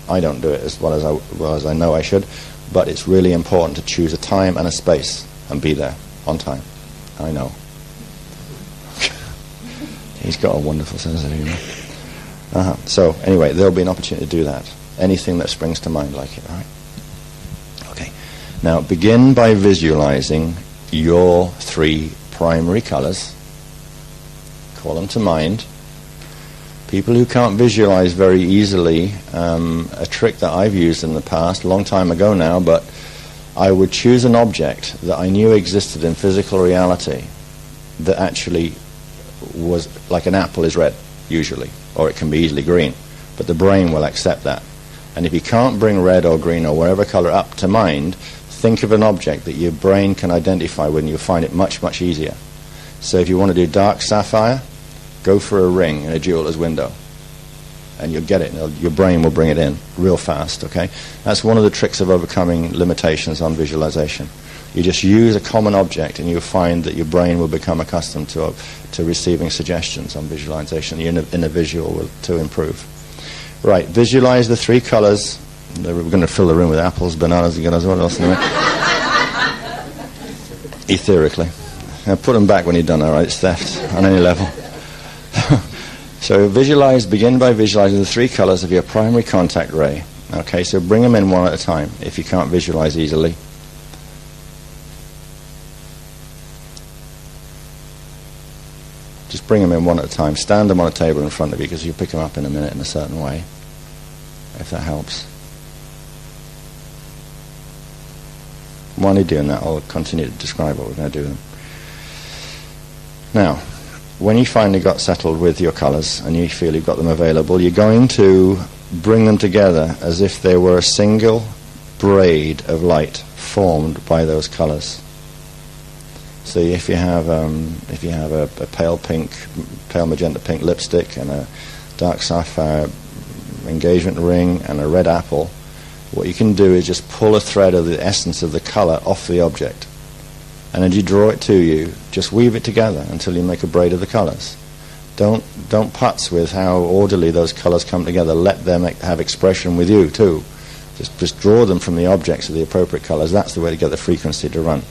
I don't do it as well as I know I should, but it's really important to choose a time and a space and be there on time. I know. He's got a wonderful sense of humor. So anyway, there'll be an opportunity to do that. Anything that springs to mind like it, all right? Okay. Now begin by visualizing your 3 primary colors. Call them to mind. People who can't visualize very easily, a trick that I've used in the past, a long time ago now, but I would choose an object that I knew existed in physical reality that actually was like an apple is red, usually, or it can be easily green, but the brain will accept that. And if you can't bring red or green or whatever color up to mind, think of an object that your brain can identify with, and you'll find it much, much easier. So if you want to do dark sapphire, go for a ring in a jeweler's window, and you'll get it. Your brain will bring it in real fast, okay? That's one of the tricks of overcoming limitations on visualization. You just use a common object, and you'll find that your brain will become accustomed to receiving suggestions on visualization. Your inner visual will to improve. Right, visualize the three colors. We're going to fill the room with apples, bananas, and what else in it? Etherically. Now put them back when you're done, all right? It's theft on any level. So begin by visualizing the three colors of your primary contact ray. Okay, so bring them in one at a time if you can't visualize easily. Just bring them in one at a time. Stand them on a table in front of you, because you'll pick them up in a minute in a certain way, if that helps. While you're doing that, I'll continue to describe what we're going to do. Now, when you finally got settled with your colors and you feel you've got them available, you're going to bring them together as if they were a single braid of light formed by those colors. So if you have a pale magenta pink lipstick and a dark sapphire engagement ring and a red apple, what you can do is just pull a thread of the essence of the color off the object. And as you draw it to you, just weave it together until you make a braid of the colors. Don't putz with how orderly those colors come together. Let them have expression with you too. Just draw them from the objects of the appropriate colors. That's the way to get the frequency to run.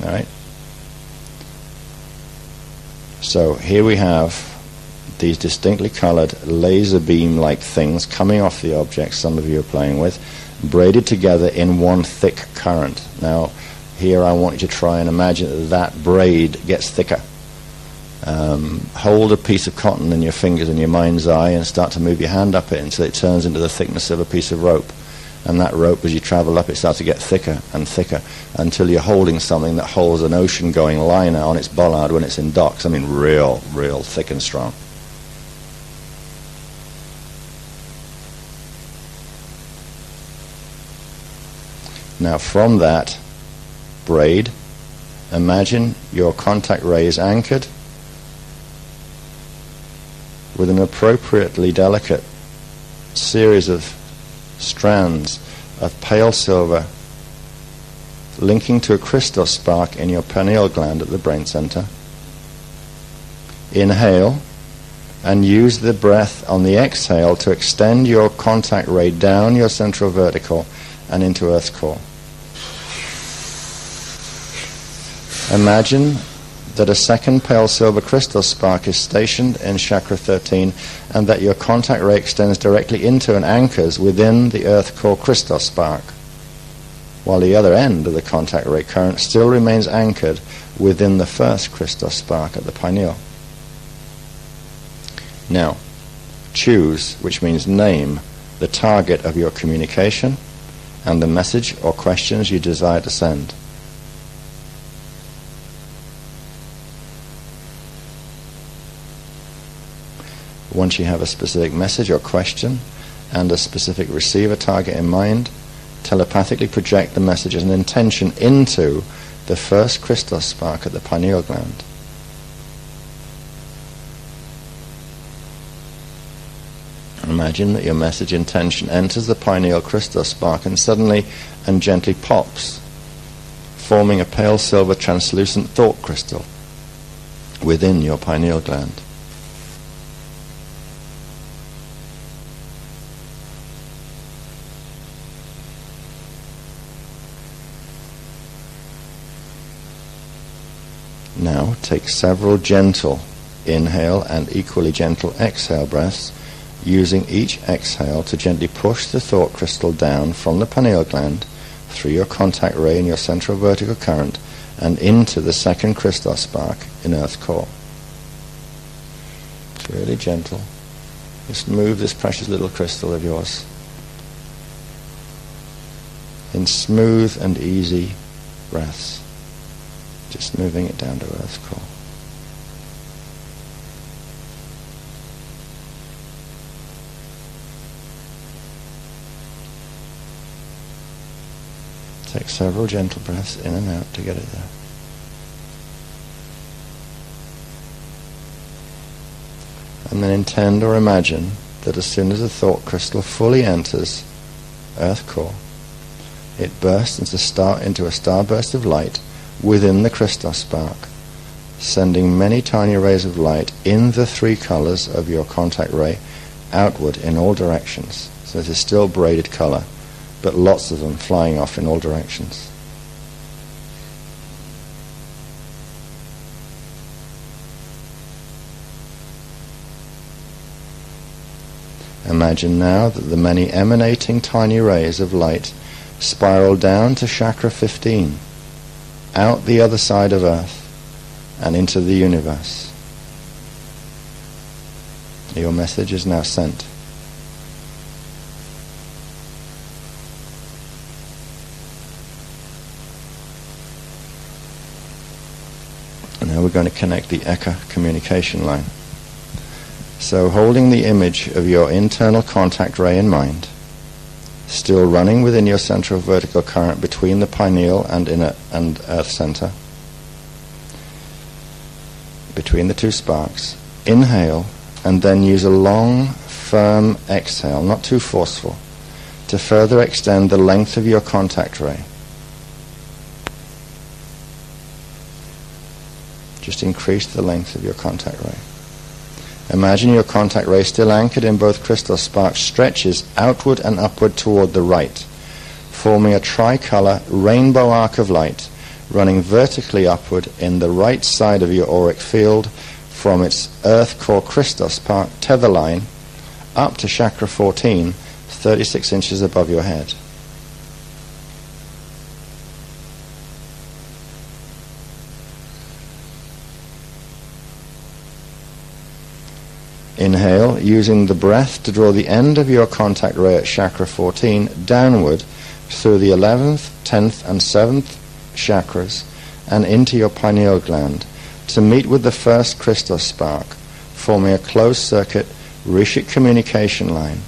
All right. So here we have these distinctly colored laser beam-like things coming off the objects some of you are playing with, braided together in one thick current. Now, here I want you to try and imagine that braid gets thicker. Hold a piece of cotton in your fingers in your mind's eye and start to move your hand up it until it turns into the thickness of a piece of rope. And that rope, as you travel up, it starts to get thicker and thicker until you're holding something that holds an ocean-going liner on its bollard when it's in dock. Something real thick and strong. Now from that braid, imagine your contact ray is anchored with an appropriately delicate series of strands of pale silver linking to a crystal spark in your pineal gland at the brain center. Inhale and use the breath on the exhale to extend your contact ray down your central vertical and into Earth's core. Imagine that a second pale silver crystal spark is stationed in chakra 13 and that your contact ray extends directly into and anchors within the earth core crystal spark, while the other end of the contact ray current still remains anchored within the first crystal spark at the pineal. Now, choose, which means name, the target of your communication and the message or questions you desire to send. Once you have a specific message or question and a specific receiver target in mind, telepathically project the message as an intention into the first crystal spark at the pineal gland. Imagine that your message intention enters the pineal crystal spark and suddenly and gently pops, forming a pale silver translucent thought crystal within your pineal gland. Now take several gentle inhale and equally gentle exhale breaths, using each exhale to gently push the thought crystal down from the pineal gland through your contact ray in your central vertical current and into the second crystal spark in Earth's core. It's really gentle. Just move this precious little crystal of yours in smooth and easy breaths. Just moving it down to Earth's core. Take several gentle breaths in and out to get it there. And then intend or imagine that as soon as the thought crystal fully enters Earth core, it bursts into a starburst of light within the crystal spark, sending many tiny rays of light in the 3 colors of your contact ray outward in all directions. So this is still braided color, but lots of them flying off in all directions. Imagine now that the many emanating tiny rays of light spiral down to chakra 15, out the other side of Earth, and into the universe. Your message is now sent. And now we're going to connect the Eka communication line. So holding the image of your internal contact ray in mind, still running within your central vertical current between the pineal and Earth center, between the 2 sparks, inhale and then use a long, firm exhale, not too forceful, to further extend the length of your contact ray. Just increase the length of your contact ray. Imagine your contact ray still anchored in both crystal sparks stretches outward and upward toward the right, forming a tricolor rainbow arc of light running vertically upward in the right side of your auric field from its Earth core crystal spark tether line up to chakra 14, 36 inches above your head. Inhale, using the breath to draw the end of your contact ray at chakra 14 downward through the 11th, 10th and 7th chakras and into your pineal gland to meet with the first crystal spark, forming a closed-circuit Rishik communication line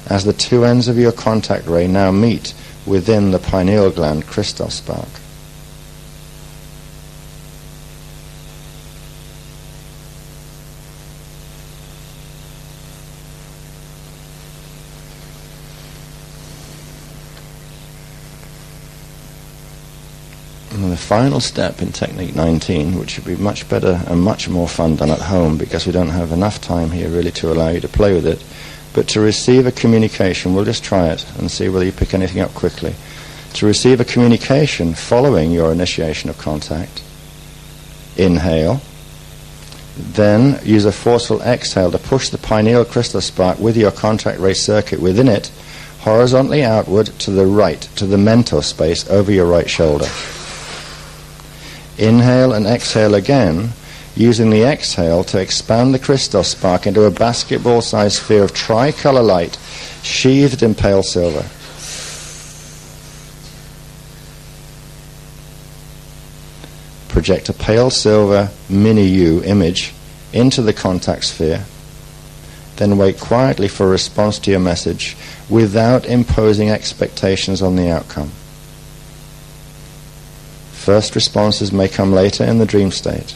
as the 2 ends of your contact ray now meet within the pineal gland crystal spark. And the final step in Technique 19, which would be much better and much more fun done at home because we don't have enough time here really to allow you to play with it, but to receive a communication, we'll just try it and see whether you pick anything up quickly. To receive a communication following your initiation of contact, inhale, then use a forceful exhale to push the pineal crystal spark with your contact ray circuit within it horizontally outward to the right, to the mentor space over your right shoulder. Inhale and exhale again, using the exhale to expand the crystal spark into a basketball-sized sphere of tricolor light sheathed in pale silver. Project a pale silver mini-you image into the contact sphere, then wait quietly for a response to your message without imposing expectations on the outcome. First responses may come later in the dream state,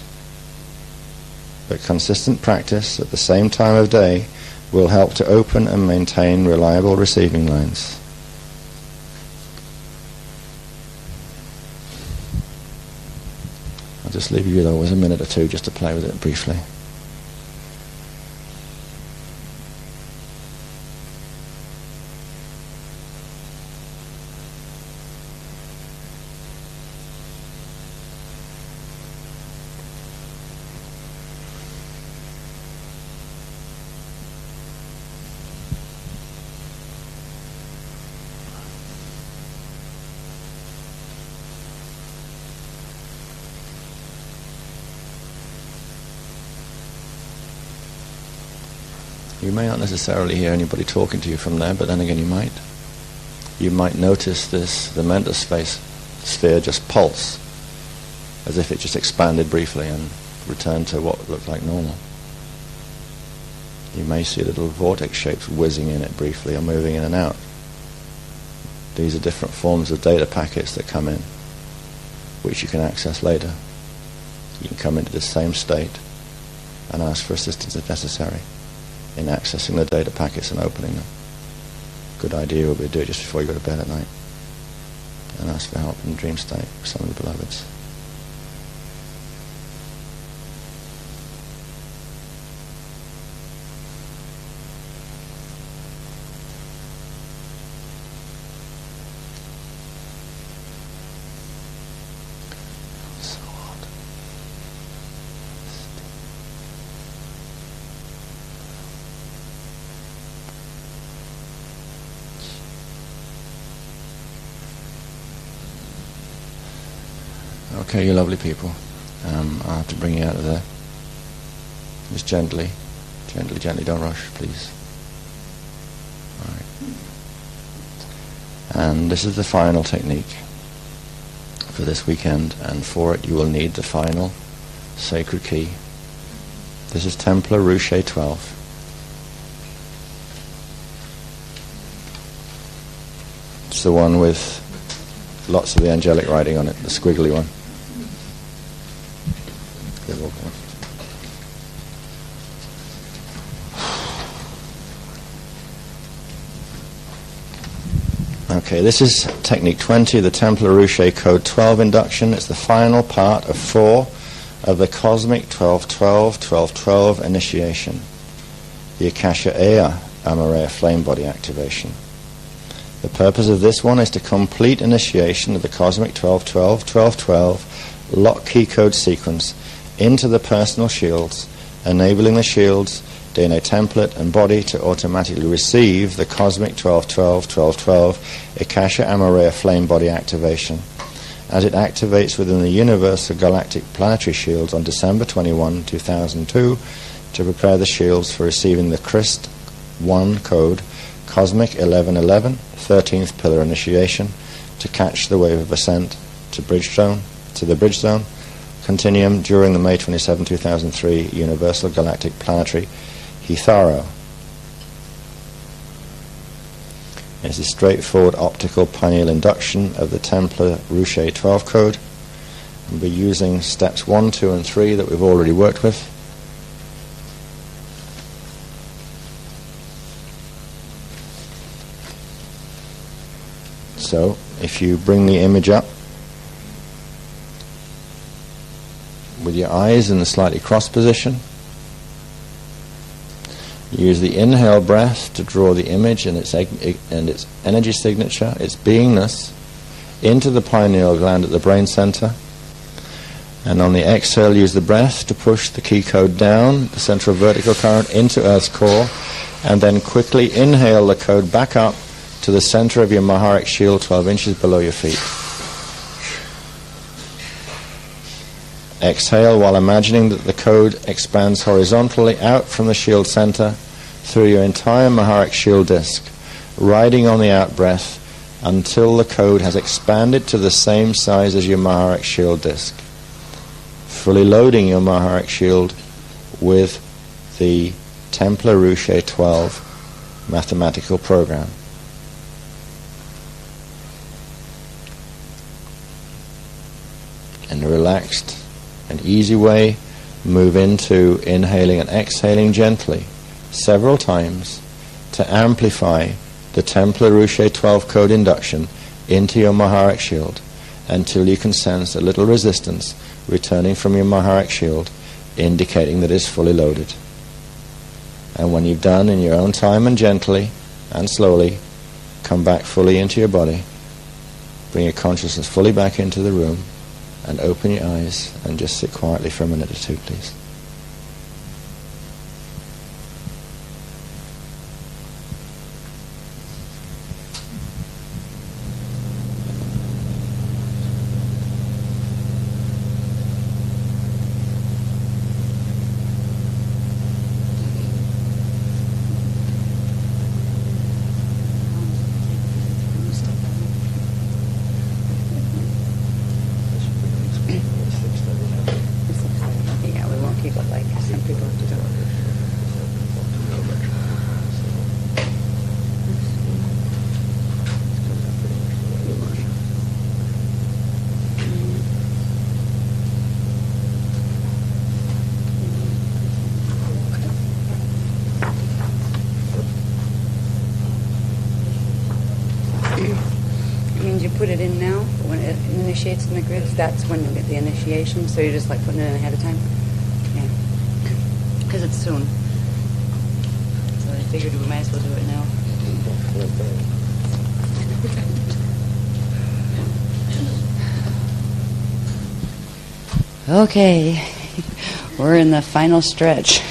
but consistent practice at the same time of day will help to open and maintain reliable receiving lines. I'll just leave you though with a minute or two just to play with it briefly. You may not necessarily hear anybody talking to you from there, but then again you might. You might notice the mental sphere just pulse, as if it just expanded briefly and returned to what looked like normal. You may see little vortex shapes whizzing in it briefly or moving in and out. These are different forms of data packets that come in, which you can access later. You can come into the same state and ask for assistance if necessary. in accessing the data packets and opening them. Good idea would be to do it just before you go to bed at night and ask for help in the dream state with some of the beloveds. Okay, you lovely people. I'll have to bring you out of there. Just gently, gently, gently. Don't rush, please. All right. And this is the final technique for this weekend, and for it you will need the final sacred key. This is Templar Ruche 12. It's the one with lots of the angelic writing on it, the squiggly one. Okay, this is technique 20, the Templar Ruche code 12 induction. It's the final part of 4 of the cosmic 12-12-12-12 initiation, the Akasha Aya Amareya flame body activation. The purpose of this one is to complete initiation of the cosmic 12-12-12-12 lock key code sequence into the personal shields, enabling the shields, DNA template and body to automatically receive the cosmic 12-12-12-12 Akasha Amareya flame body activation as it activates within the universal galactic planetary shields on December 21, 2002 to prepare the shields for receiving the Christ 1 code cosmic 1111 13th pillar initiation to catch the wave of ascent to the bridge zone continuum during the May 27, 2003 universal galactic planetary Hitharo. It's a straightforward optical pineal induction of the Templar Ruche 12 code. We'll be using steps 1, 2 and 3 that we've already worked with. So if you bring the image up with your eyes in a slightly crossed position, use the inhale breath to draw the image and its energy signature, its beingness, into the pineal gland at the brain center. And on the exhale, use the breath to push the key code down, the central vertical current, into Earth's core, and then quickly inhale the code back up to the center of your Maharic shield 12 inches below your feet. Exhale while imagining that the code expands horizontally out from the shield center through your entire Maharic shield disc, riding on the out-breath until the code has expanded to the same size as your Maharic shield disc, fully loading your Maharic shield with the Templar Ruche 12 mathematical program. In a relaxed and easy way, move into inhaling and exhaling gently several times to amplify the Templar Ruche 12 code induction into your Maharic shield until you can sense a little resistance returning from your Maharic shield, indicating that it's fully loaded. And when you've done in your own time and gently and slowly, come back fully into your body, bring your consciousness fully back into the room, and open your eyes and just sit quietly for a minute or two, please. initiates in the grids, that's when you'll get the initiation. So you're just like putting it in ahead of time? Yeah. Because it's soon. So I figured we might as well do it now. Okay. We're in the final stretch.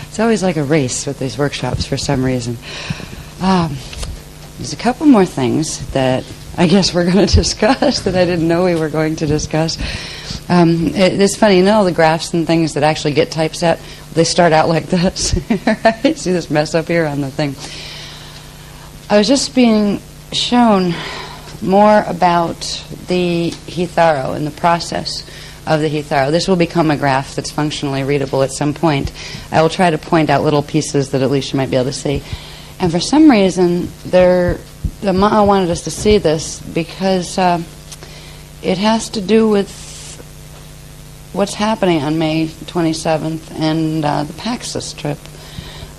It's always like a race with these workshops for some reason. There's a couple more things that I guess we're going to discuss that I didn't know we were going to discuss. It's funny, the graphs and things that actually get typeset, they start out like this. Right? See this mess up here on the thing. I was just being shown more about the Hitharo and the process of the Hitharo. This will become a graph that's functionally readable at some point. I will try to point out little pieces that at least you might be able to see. And for some reason, the Ma'a wanted us to see this because it has to do with what's happening on May 27th and the Paxos trip,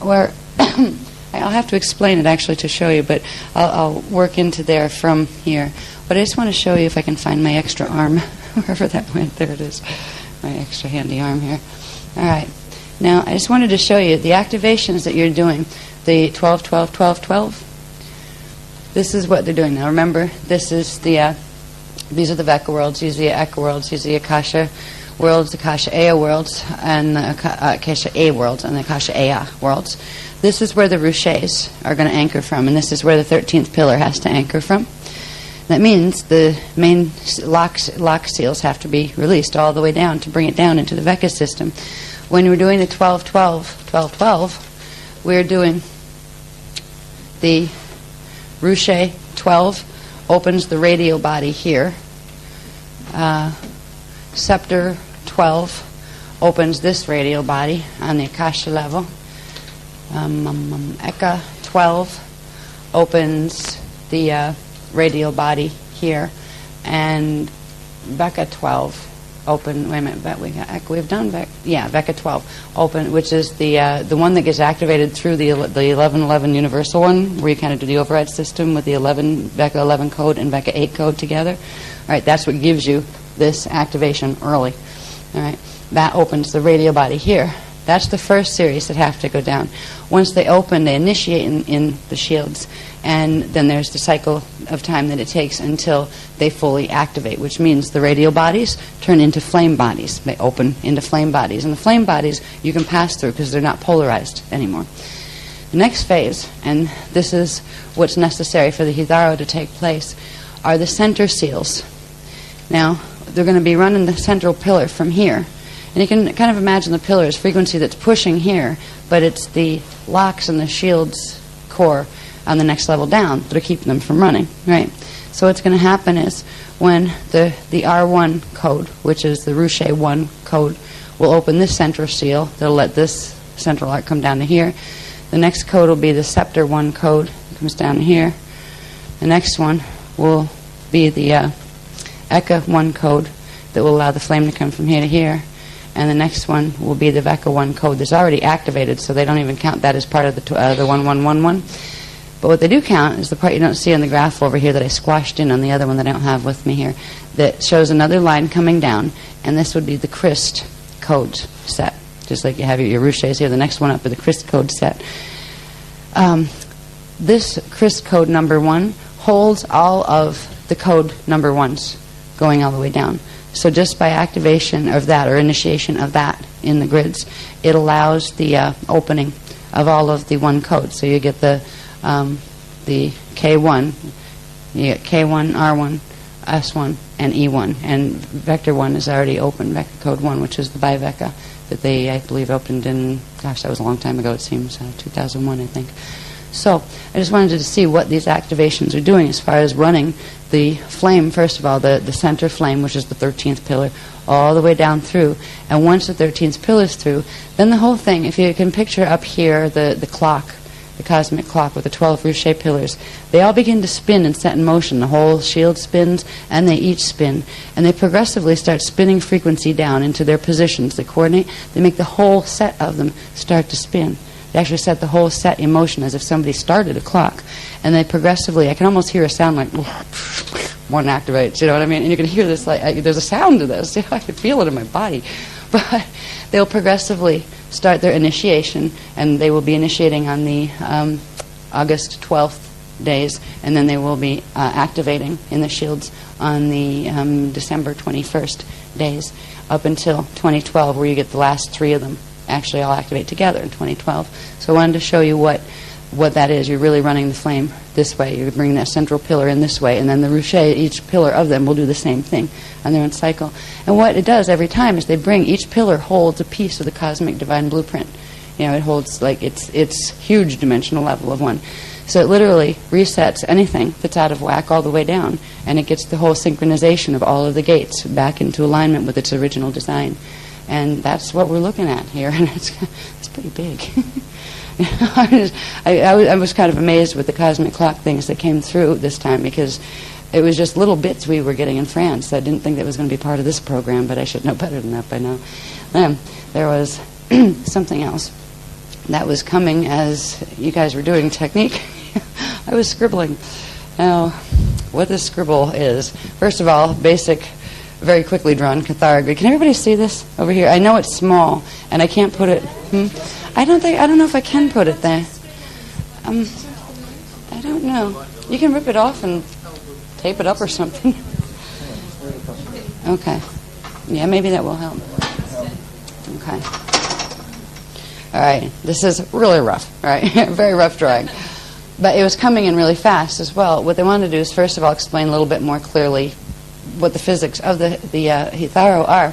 where I'll have to explain it actually to show you, but I'll work into there from here. But I just want to show you if I can find my extra arm, wherever that went. There it is, my extra handy arm here. All right. Now, I just wanted to show you the activations that you're doing, the 12, 12, 12, 12. This is what they're doing now. Remember, this is these are the Veka worlds, these are the Eka worlds, these are the Akasha worlds, the Akasha Aya worlds, and the Akasha A worlds, and the Akasha Aya worlds. This is where the Ruches are going to anchor from, and this is where the 13th pillar has to anchor from. That means the main lock seals have to be released all the way down to bring it down into the Veka system. When we're doing the 12, 12, 12, 12, we're doing the Ruche 12 opens the radial body here. Scepter 12 opens this radial body on the Akasha level. Eka 12 opens the radial body here, and Veka 12 open. Wait a minute, we've done Veka 12 open, which is the one that gets activated through the 1111 universal one, where you kind of do the override system with the Veka 11 code and Veka 8 code together. All right, that's what gives you this activation early. All right, that opens the radial body here. That's the first series that have to go down. Once they open, they initiate in the shields, and then there's the cycle of time that it takes until they fully activate, which means the radial bodies turn into flame bodies. They open into flame bodies. And the flame bodies you can pass through because they're not polarized anymore. The next phase, and this is what's necessary for the Hitharo to take place, are the center seals. Now, they're going to be running the central pillar from here. And you can kind of imagine the pillar as frequency that's pushing here, but it's the locks and the shields core on the next level down that are keeping them from running, right? So what's going to happen is when the R1 code, which is the Ruche 1 code, will open this central seal, they'll let this central arc come down to here. The next code will be the Scepter 1 code, it comes down to here. The next one will be the Eka 1 code that will allow the flame to come from here to here. And the next one will be the Veka 1 code that's already activated, so they don't even count that as part of the 1111. But what they do count is the part you don't see on the graph over here that I squashed in on the other one that I don't have with me here, that shows another line coming down, and this would be the Christ code set. Just like you have your Ruches here, the next one up is the Christ code set. This Christ code number 1 holds all of the code number 1s going all the way down. So just by activation of that or initiation of that in the grids, it allows the opening of all of the 1 codes. So you get the K1, you get K1, R1, S1, and E1. And Vector 1 is already open, Vector Code 1, which is the BiVeca that they, I believe, opened in, gosh, that was a long time ago, it seems, 2001, I think. So I just wanted to see what these activations are doing as far as running the flame, first of all, the center flame, which is the 13th pillar, all the way down through. And once the 13th pillar is through, then the whole thing, if you can picture up here the clock, the cosmic clock with the 12 Ruche pillars, they all begin to spin and set in motion. The whole shield spins, and they each spin. And they progressively start spinning frequency down into their positions. They coordinate. They make the whole set of them start to spin. They actually set the whole set in motion as if somebody started a clock. And they progressively, I can almost hear a sound like, one activates, you know what I mean? And you can hear this, like, there's a sound to this. You know, I can feel it in my body. But they'll progressively start their initiation, and they will be initiating on the August 12th days, and then they will be activating in the shields on the December 21st days up until 2012, where you get the last 3 of them actually all activate together in 2012. So I wanted to show you what that is. You're really running the flame this way. You're bringing that central pillar in this way, and then the ruche, each pillar of them will do the same thing on their own cycle. And what it does every time is they bring, each pillar holds a piece of the cosmic divine blueprint. You know, it holds like its huge dimensional level of 1. So it literally resets anything that's out of whack all the way down, and it gets the whole synchronization of all of the gates back into alignment with its original design. And that's what we're looking at here, and it's pretty big. I was kind of amazed with the cosmic clock things that came through this time, because it was just little bits we were getting in France. I didn't think that was going to be part of this program, but I should know better than that by now. There was something else that was coming as you guys were doing technique. I was scribbling. Now, what this scribble is, first of all, basic, very quickly drawn cathara grid. Can everybody see this over here? I know it's small, and I can't put it... I don't know if I can put it there. I don't know. You can rip it off and tape it up or something. Okay. Yeah, maybe that will help. Okay. All right. This is really rough. All right. Very rough drawing. But it was coming in really fast as well. What they wanted to do is, first of all, explain a little bit more clearly what the physics of the Hitharo are.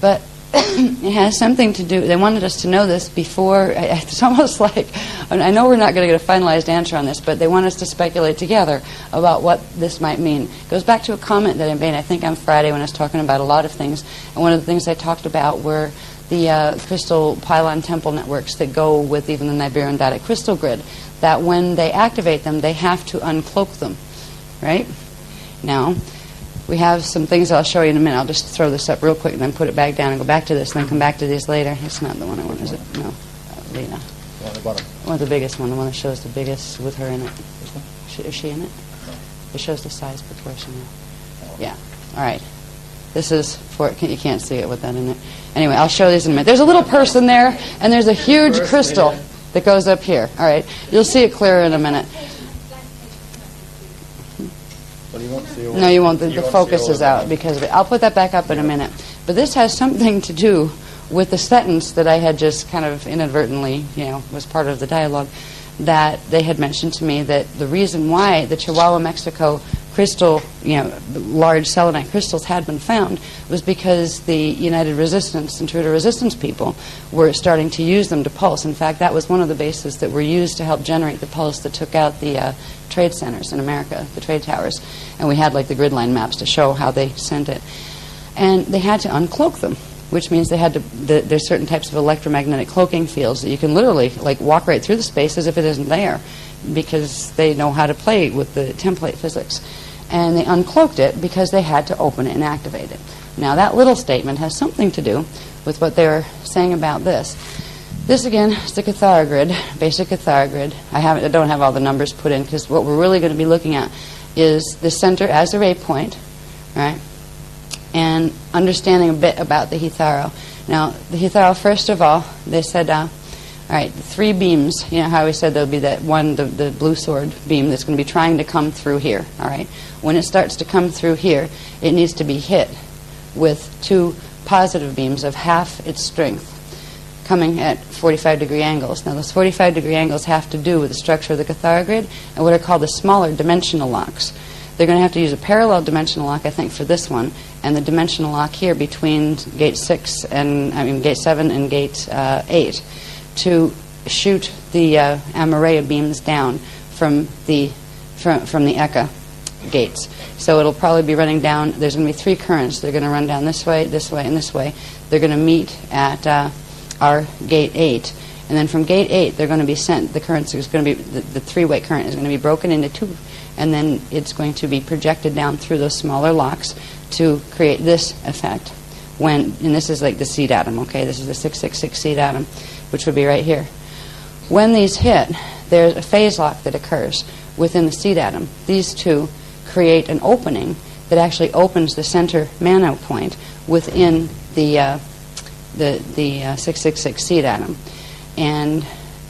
But it has something to do, they wanted us to know this before. It's almost like, I know we're not going to get a finalized answer on this, but they want us to speculate together about what this might mean. It goes back to a comment that I made, I think on Friday, when I was talking about a lot of things. And one of the things I talked about were the crystal pylon temple networks that go with even the Nibiru and Datic crystal grid, that when they activate them, they have to uncloak them, right? Now, we have some things I'll show you in a minute. I'll just throw this up real quick and then put it back down and go back to this and then come back to these later. It's not the one I want, is it? No. Lena. On the bottom. I want the biggest one, the one that shows the biggest with her in it. This one? Is she in it? No. It shows the size proportion there. Yeah. All right. This is for, you can't see it with that in it. Anyway, I'll show these in a minute. There's a little person there, and there's a huge crystal that goes up here. All right. You'll see it clearer in a minute. Well, you won't see all no, you won't. The focus is out because of it. I'll put that back up in a minute. But this has something to do with the sentence that I had just kind of inadvertently, was part of the dialogue, that they had mentioned to me that the reason why the Chihuahua, Mexico crystal, large selenite crystals had been found was because the United Resistance, Intruder Resistance people were starting to use them to pulse. In fact, that was one of the bases that were used to help generate the pulse that took out the trade centers in America, the trade towers. And we had like the grid line maps to show how they sent it. And they had to uncloak them, which means they had to, there's certain types of electromagnetic cloaking fields that you can literally walk right through the space as if it isn't there, because they know how to play with the template physics. And they uncloaked it because they had to open it and activate it. Now that little statement has something to do with what they were saying about this. This again is the Cathara grid, basic Cathara grid. I don't have all the numbers put in because what we're really going to be looking at is the center as a ray point, right? And understanding a bit about the Hitharo. Now the Hitharo, first of all, they said, all right, the 3 beams, how we said there would be that one, the blue sword beam that's going to be trying to come through here, all right? When it starts to come through here, it needs to be hit with 2 positive beams of half its strength coming at 45-degree angles. Now those 45-degree angles have to do with the structure of the Cathara grid and what are called the smaller dimensional locks. They're going to have to use a parallel dimensional lock, I think, for this one, and the dimensional lock here between gate 7 and gate 8 to shoot the Amareya beams down from the Eka gates. So it'll probably be running down. There's going to be 3 currents. They're going to run down this way, and this way. They're going to meet at our gate 8, and then from gate 8 they're going to be sent. The currents is going to be the 3-way current is going to be broken into 2, and then it's going to be projected down through those smaller locks to create this effect. And this is like the seed atom. Okay, this is the 666 seed atom, which would be right here. When these hit, there's a phase lock that occurs within the seed atom. These 2 create an opening that actually opens the center mano point within the 666 seed atom, and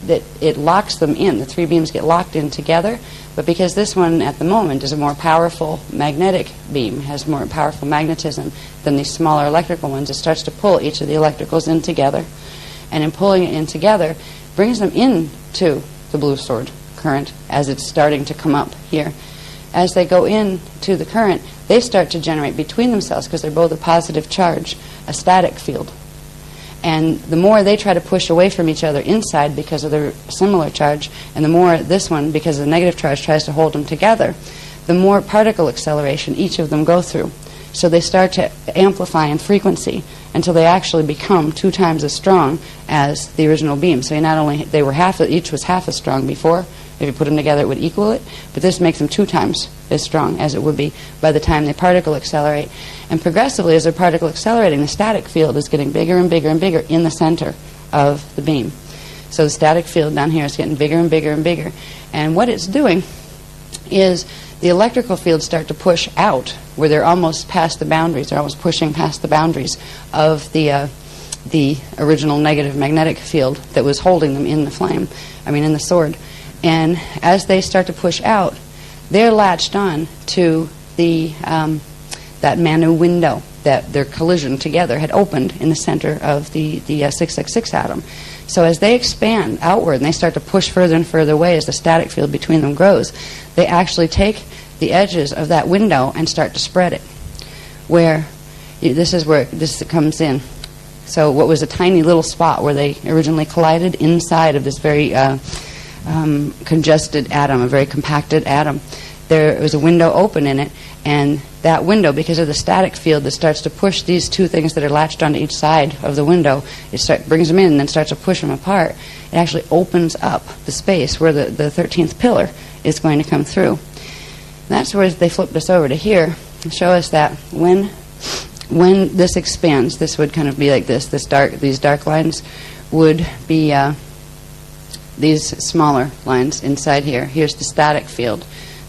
that it locks them in. The three beams get locked in together, but because this one at the moment is a more powerful magnetic beam, has more powerful magnetism than these smaller electrical ones, it starts to pull each of the electricals in together, and in pulling it in together brings them into the blue sword current as it's starting to come up here. As they go into the current, they start to generate between themselves, because they're both a positive charge, a static field. And the more they try to push away from each other inside because of their similar charge, and the more this one, because of the negative charge, tries to hold them together, the more particle acceleration each of them go through. So they start to amplify in frequency until they actually become 2 times as strong as the original beam. So not only they were each was half as strong before. If you put them together, it would equal it. But this makes them 2 times as strong as it would be by the time they particle accelerate. And progressively, as they're particle accelerating, the static field is getting bigger and bigger and bigger in the center of the beam. So the static field down here is getting bigger and bigger and bigger. And what it's doing is the electrical fields start to push out, where they're almost past the boundaries. They're almost pushing past the boundaries of the original negative magnetic field that was holding them in the flame, in the sword. And as they start to push out, they're latched on to the that Manu window that their collision together had opened in the center of the 666 atom. So as they expand outward and they start to push further and further away as the static field between them grows, they actually take the edges of that window and start to spread it. This is where this comes in. So what was a tiny little spot where they originally collided inside of this very congested atom, a very compacted atom, there was a window open in it, and that window, because of the static field that starts to push these 2 things that are latched onto each side of the window, brings them in and then starts to push them apart. It actually opens up the space where the 13th pillar is going to come through. And that's where they flipped us over to here and show us that when this expands, this would kind of be like this. These dark lines would be these smaller lines inside here. Here's the static field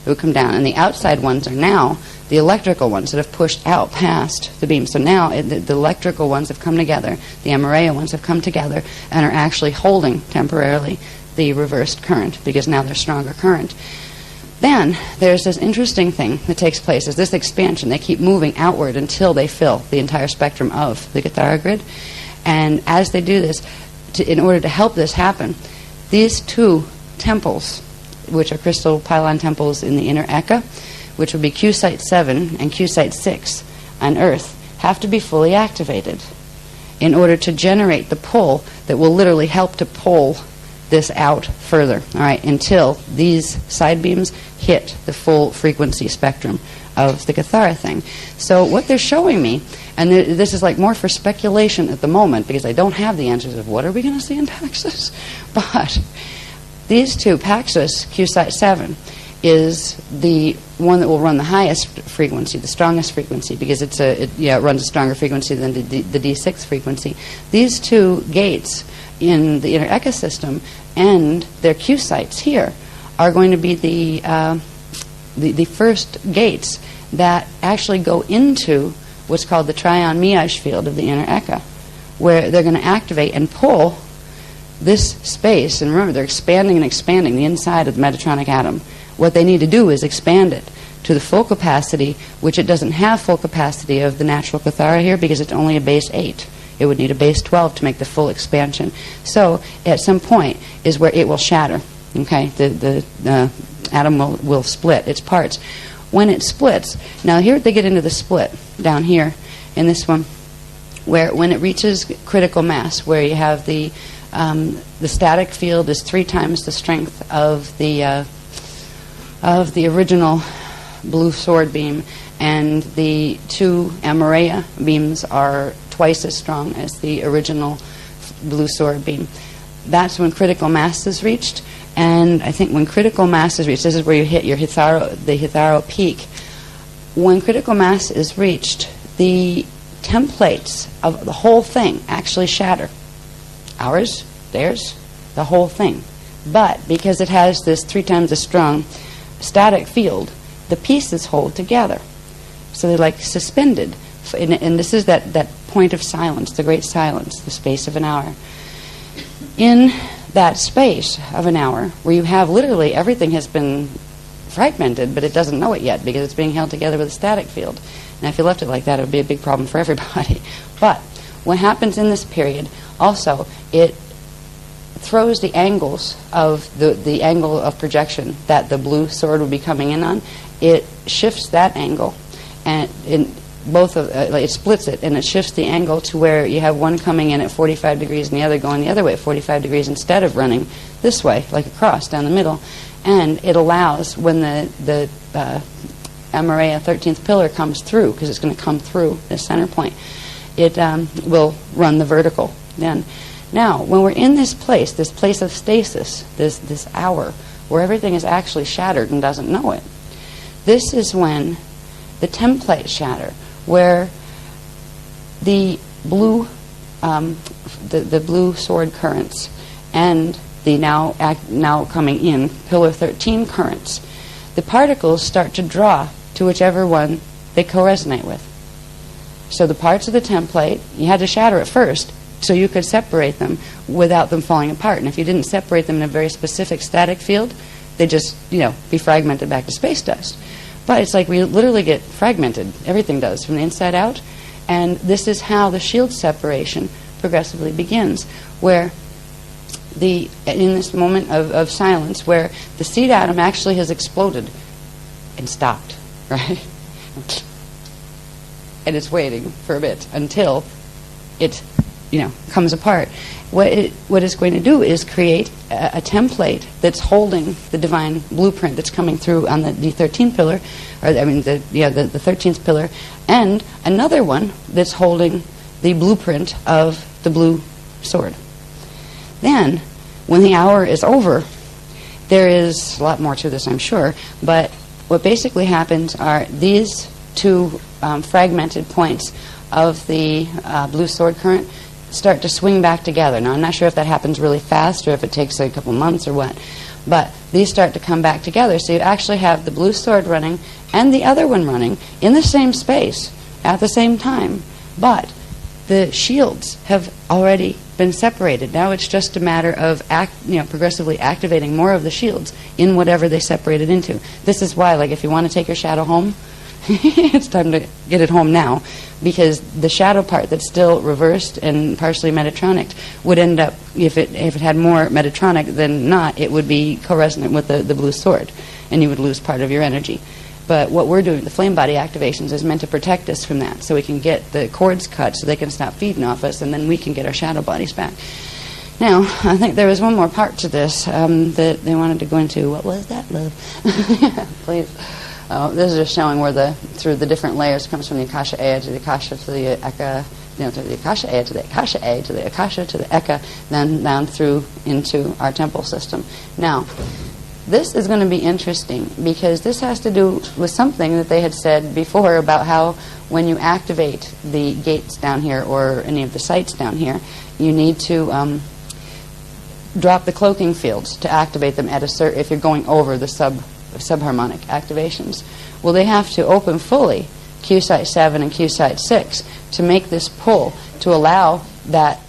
that would come down, and the outside ones are now the electrical ones that have pushed out past the beam. So now the electrical ones have come together, the Amareya ones have come together and are actually holding temporarily the reversed current, because now they're stronger current. Then there's this interesting thing that takes place as this expansion. They keep moving outward until they fill the entire spectrum of the Gathara grid. And as they do this, in order to help this happen, these 2 temples, which are crystal pylon temples in the inner Eka, which would be Q site 7 and Q site 6 on Earth, have to be fully activated in order to generate the pull that will literally help to pull this out further, all right, until these side beams hit the full frequency spectrum of the Gathara thing. So what they're showing me, and this is like more for speculation at the moment, because I don't have the answers of what are we going to see in Paxos, but these 2, Paxos Q site 7 is the one that will run the highest frequency, the strongest frequency, because it runs a stronger frequency than the D6 frequency. These 2 gates in the inner ecosystem and their Q sites here are going to be the first gates that actually go into what's called the trion Miage field of the inner Eka, where they're going to activate and pull this space. And remember, they're expanding and expanding the inside of the Metatronic atom. What they need to do is expand it to the full capacity, which it doesn't have full capacity of the natural Gathara here, because it's only a base 8. It would need a base 12 to make the full expansion. So at some point is where it will shatter. Okay, the atom will split its parts. When it splits, now here they get into the split down here in this one, where when it reaches critical mass, where you have the static field is 3 times the strength of the original blue sword beam, and the 2 Amareya beams are twice as strong as the original blue sword beam. That's when critical mass is reached. And I think when critical mass is reached, this is where you hit your the Hitharo peak. When critical mass is reached, the templates of the whole thing actually shatter. Ours, theirs, the whole thing. But because it has this 3 times as strong static field, the pieces hold together. So they're like suspended. And this is that point of silence, the great silence, the space of an hour. In that space of an hour, where you have literally everything has been fragmented, but it doesn't know it yet because it's being held together with a static field. And if you left it like that, it would be a big problem for everybody. But what happens in this period, also, it throws the angles of the angle of projection that the blue sword would be coming in on. It shifts that angle, and in both of it splits it, and it shifts the angle to where you have one coming in at 45 degrees and the other going the other way at 45 degrees instead of running this way, like a cross down the middle. And it allows, when the Amareya 13th pillar comes through, because it's going to come through the center point, it will run the vertical then. Now, when we're in this place of stasis, this hour, where everything is actually shattered and doesn't know it, this is when the template shatter, where the blue the blue sword currents and the now coming in pillar 13 currents, the particles start to draw to whichever one they co-resonate with. So the parts of the template, you had to shatter it first so you could separate them without them falling apart. And if you didn't separate them in a very specific static field, they just, be fragmented back to space dust. But it's like we literally get fragmented. Everything does, from the inside out. And this is how the shield separation progressively begins, where in this moment of silence, where the seed atom actually has exploded and stopped, right? And it's waiting for a bit until it, comes apart. What it's going to do is create a template that's holding the divine blueprint that's coming through on the 13th pillar, the 13th pillar, and another one that's holding the blueprint of the blue sword. Then, when the hour is over, there is a lot more to this, I'm sure, but what basically happens are these two fragmented points of the blue sword current start to swing back together. Now, I'm not sure if that happens really fast or if it takes a couple months or what, but these start to come back together. So you actually have the blue sword running and the other one running in the same space at the same time, but the shields have already been separated. Now it's just a matter of progressively activating more of the shields in whatever they separated into. This is why, if you want to take your shadow home, it's time to get it home now, because the shadow part that's still reversed and partially Metatronic would end up, if it had more Metatronic than not, it would be co-resonant with the blue sword, and you would lose part of your energy. But what we're doing, the flame body activations, is meant to protect us from that, so we can get the cords cut so they can stop feeding off us, and then we can get our shadow bodies back. Now, I think there was one more part to this that they wanted to go into. What was that, love? Please. This is just showing where through the different layers comes from the Akasha Aya to the Akasha to the Eka, to the Akasha Aya to the Akasha Aya to the Akasha to the Eka, then down through into our temple system. Now, this is going to be interesting because this has to do with something that they had said before about how when you activate the gates down here or any of the sites down here, you need to drop the cloaking fields to activate them at if you're going over the subharmonic activations. Well, they have to open fully Q Site 7 and Q Site 6 to make this pull to allow that